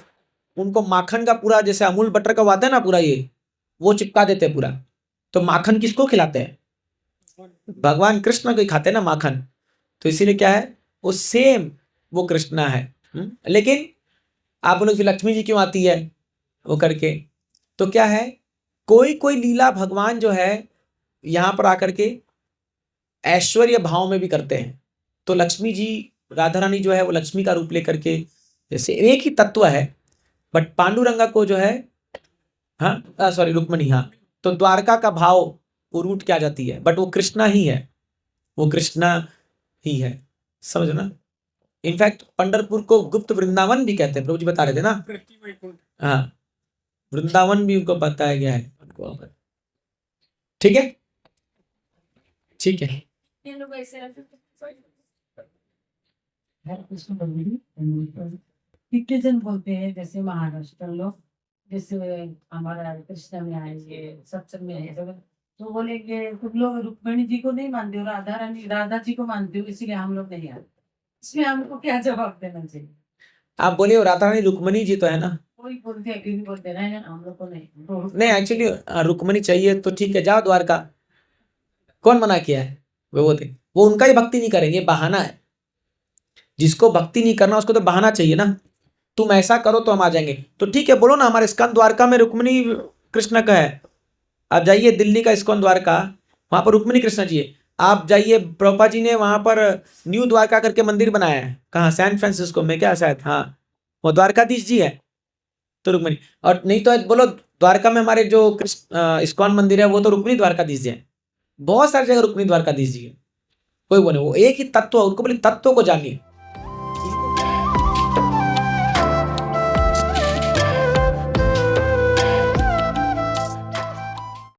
उनको माखन का पूरा, जैसे अमूल बटर का आता है ना पूरा, ये वो चिपका देते हैं पूरा। तो माखन किसको खिलाते हैं, भगवान कृष्ण को ही खाते हैं ना माखन। तो इसीलिए क्या है, वो सेम वो कृष्णा है। लेकिन आप बोलोगे फिर लक्ष्मी जी क्यों आती है वो करके, तो क्या है, कोई कोई लीला भगवान जो है यहाँ पर आकर के ऐश्वर्य भाव में भी करते हैं। तो लक्ष्मी जी, राधा रानी जो है वो लक्ष्मी का रूप लेकर के, जैसे एक ही तत्व है, बट पांडुरंगा को जो है, हाँ सॉरी रुक्मणी, हाँ, तो द्वारका का भाव वो रूट क्या जाती है, बट वो कृष्णा ही है, वो कृष्णा ही है, समझ ना। इनफैक्ट पंढरपुर को गुप्त वृंदावन भी कहते हैं, प्रभु जी बता रहे थे ना, हाँ, वृंदावन भी उनको बताया गया है उनको। ठीक है, ठीक है, हरे कृष्ण प्रभु जी। कितने जन बोलते हैं जैसे महाराष्ट्र लोग जैसे हमारा कृष्ण में आएंगे, सत्संग में आएंगे, तो बोलेंगे तुम लोग रुक्मिणी जी को नहीं मानते हो, राधा रानी राधा जी को मानते हो, इसलिए हम लोग नहीं आते। इसमें हमको क्या जवाब देना चाहिए? आप बोलिए राधा रानी रुक्मणी जी तो है ना? कोई बोलते हैं, क्यों बोलते हैं, नहीं हम लोग को नहीं। नहीं एक्चुअली रुक्मणी चाहिए तो ठीक है, जाओ द्वारका, कौन मना किया है? वो थे, वो उनका ही भक्ति नहीं करेंगे, बहाना है। जिसको भक्ति नहीं करना उसको तो बहाना चाहिए ना, तुम ऐसा करो तो हम आ जाएंगे। तो ठीक है, बोलो ना हमारे इस्कॉन द्वारका में रुक्मणी कृष्ण का है। आप जाइए दिल्ली का इस्कॉन द्वारका, वहां पर रुक्मणी कृष्ण जी है। आप जाइए, प्रभुपाद जी ने वहां पर न्यू द्वारका करके मंदिर बनाया है, कहाँ, सैन फ्रांसिस्को में क्या शायद, हाँ, वो द्वारकाधीश जी है तो रुक्मणी। और नहीं तो बोलो द्वारका में हमारे जो कृष्ण इस्कॉन मंदिर है वो तो रुक्मणी द्वारकाधीश जी है। बहुत सारी जगह रुक्मणी द्वारकाधीश जी है। कोई वो नहीं, वो एक ही तत्व है, उनको बोले तत्व को जानिए।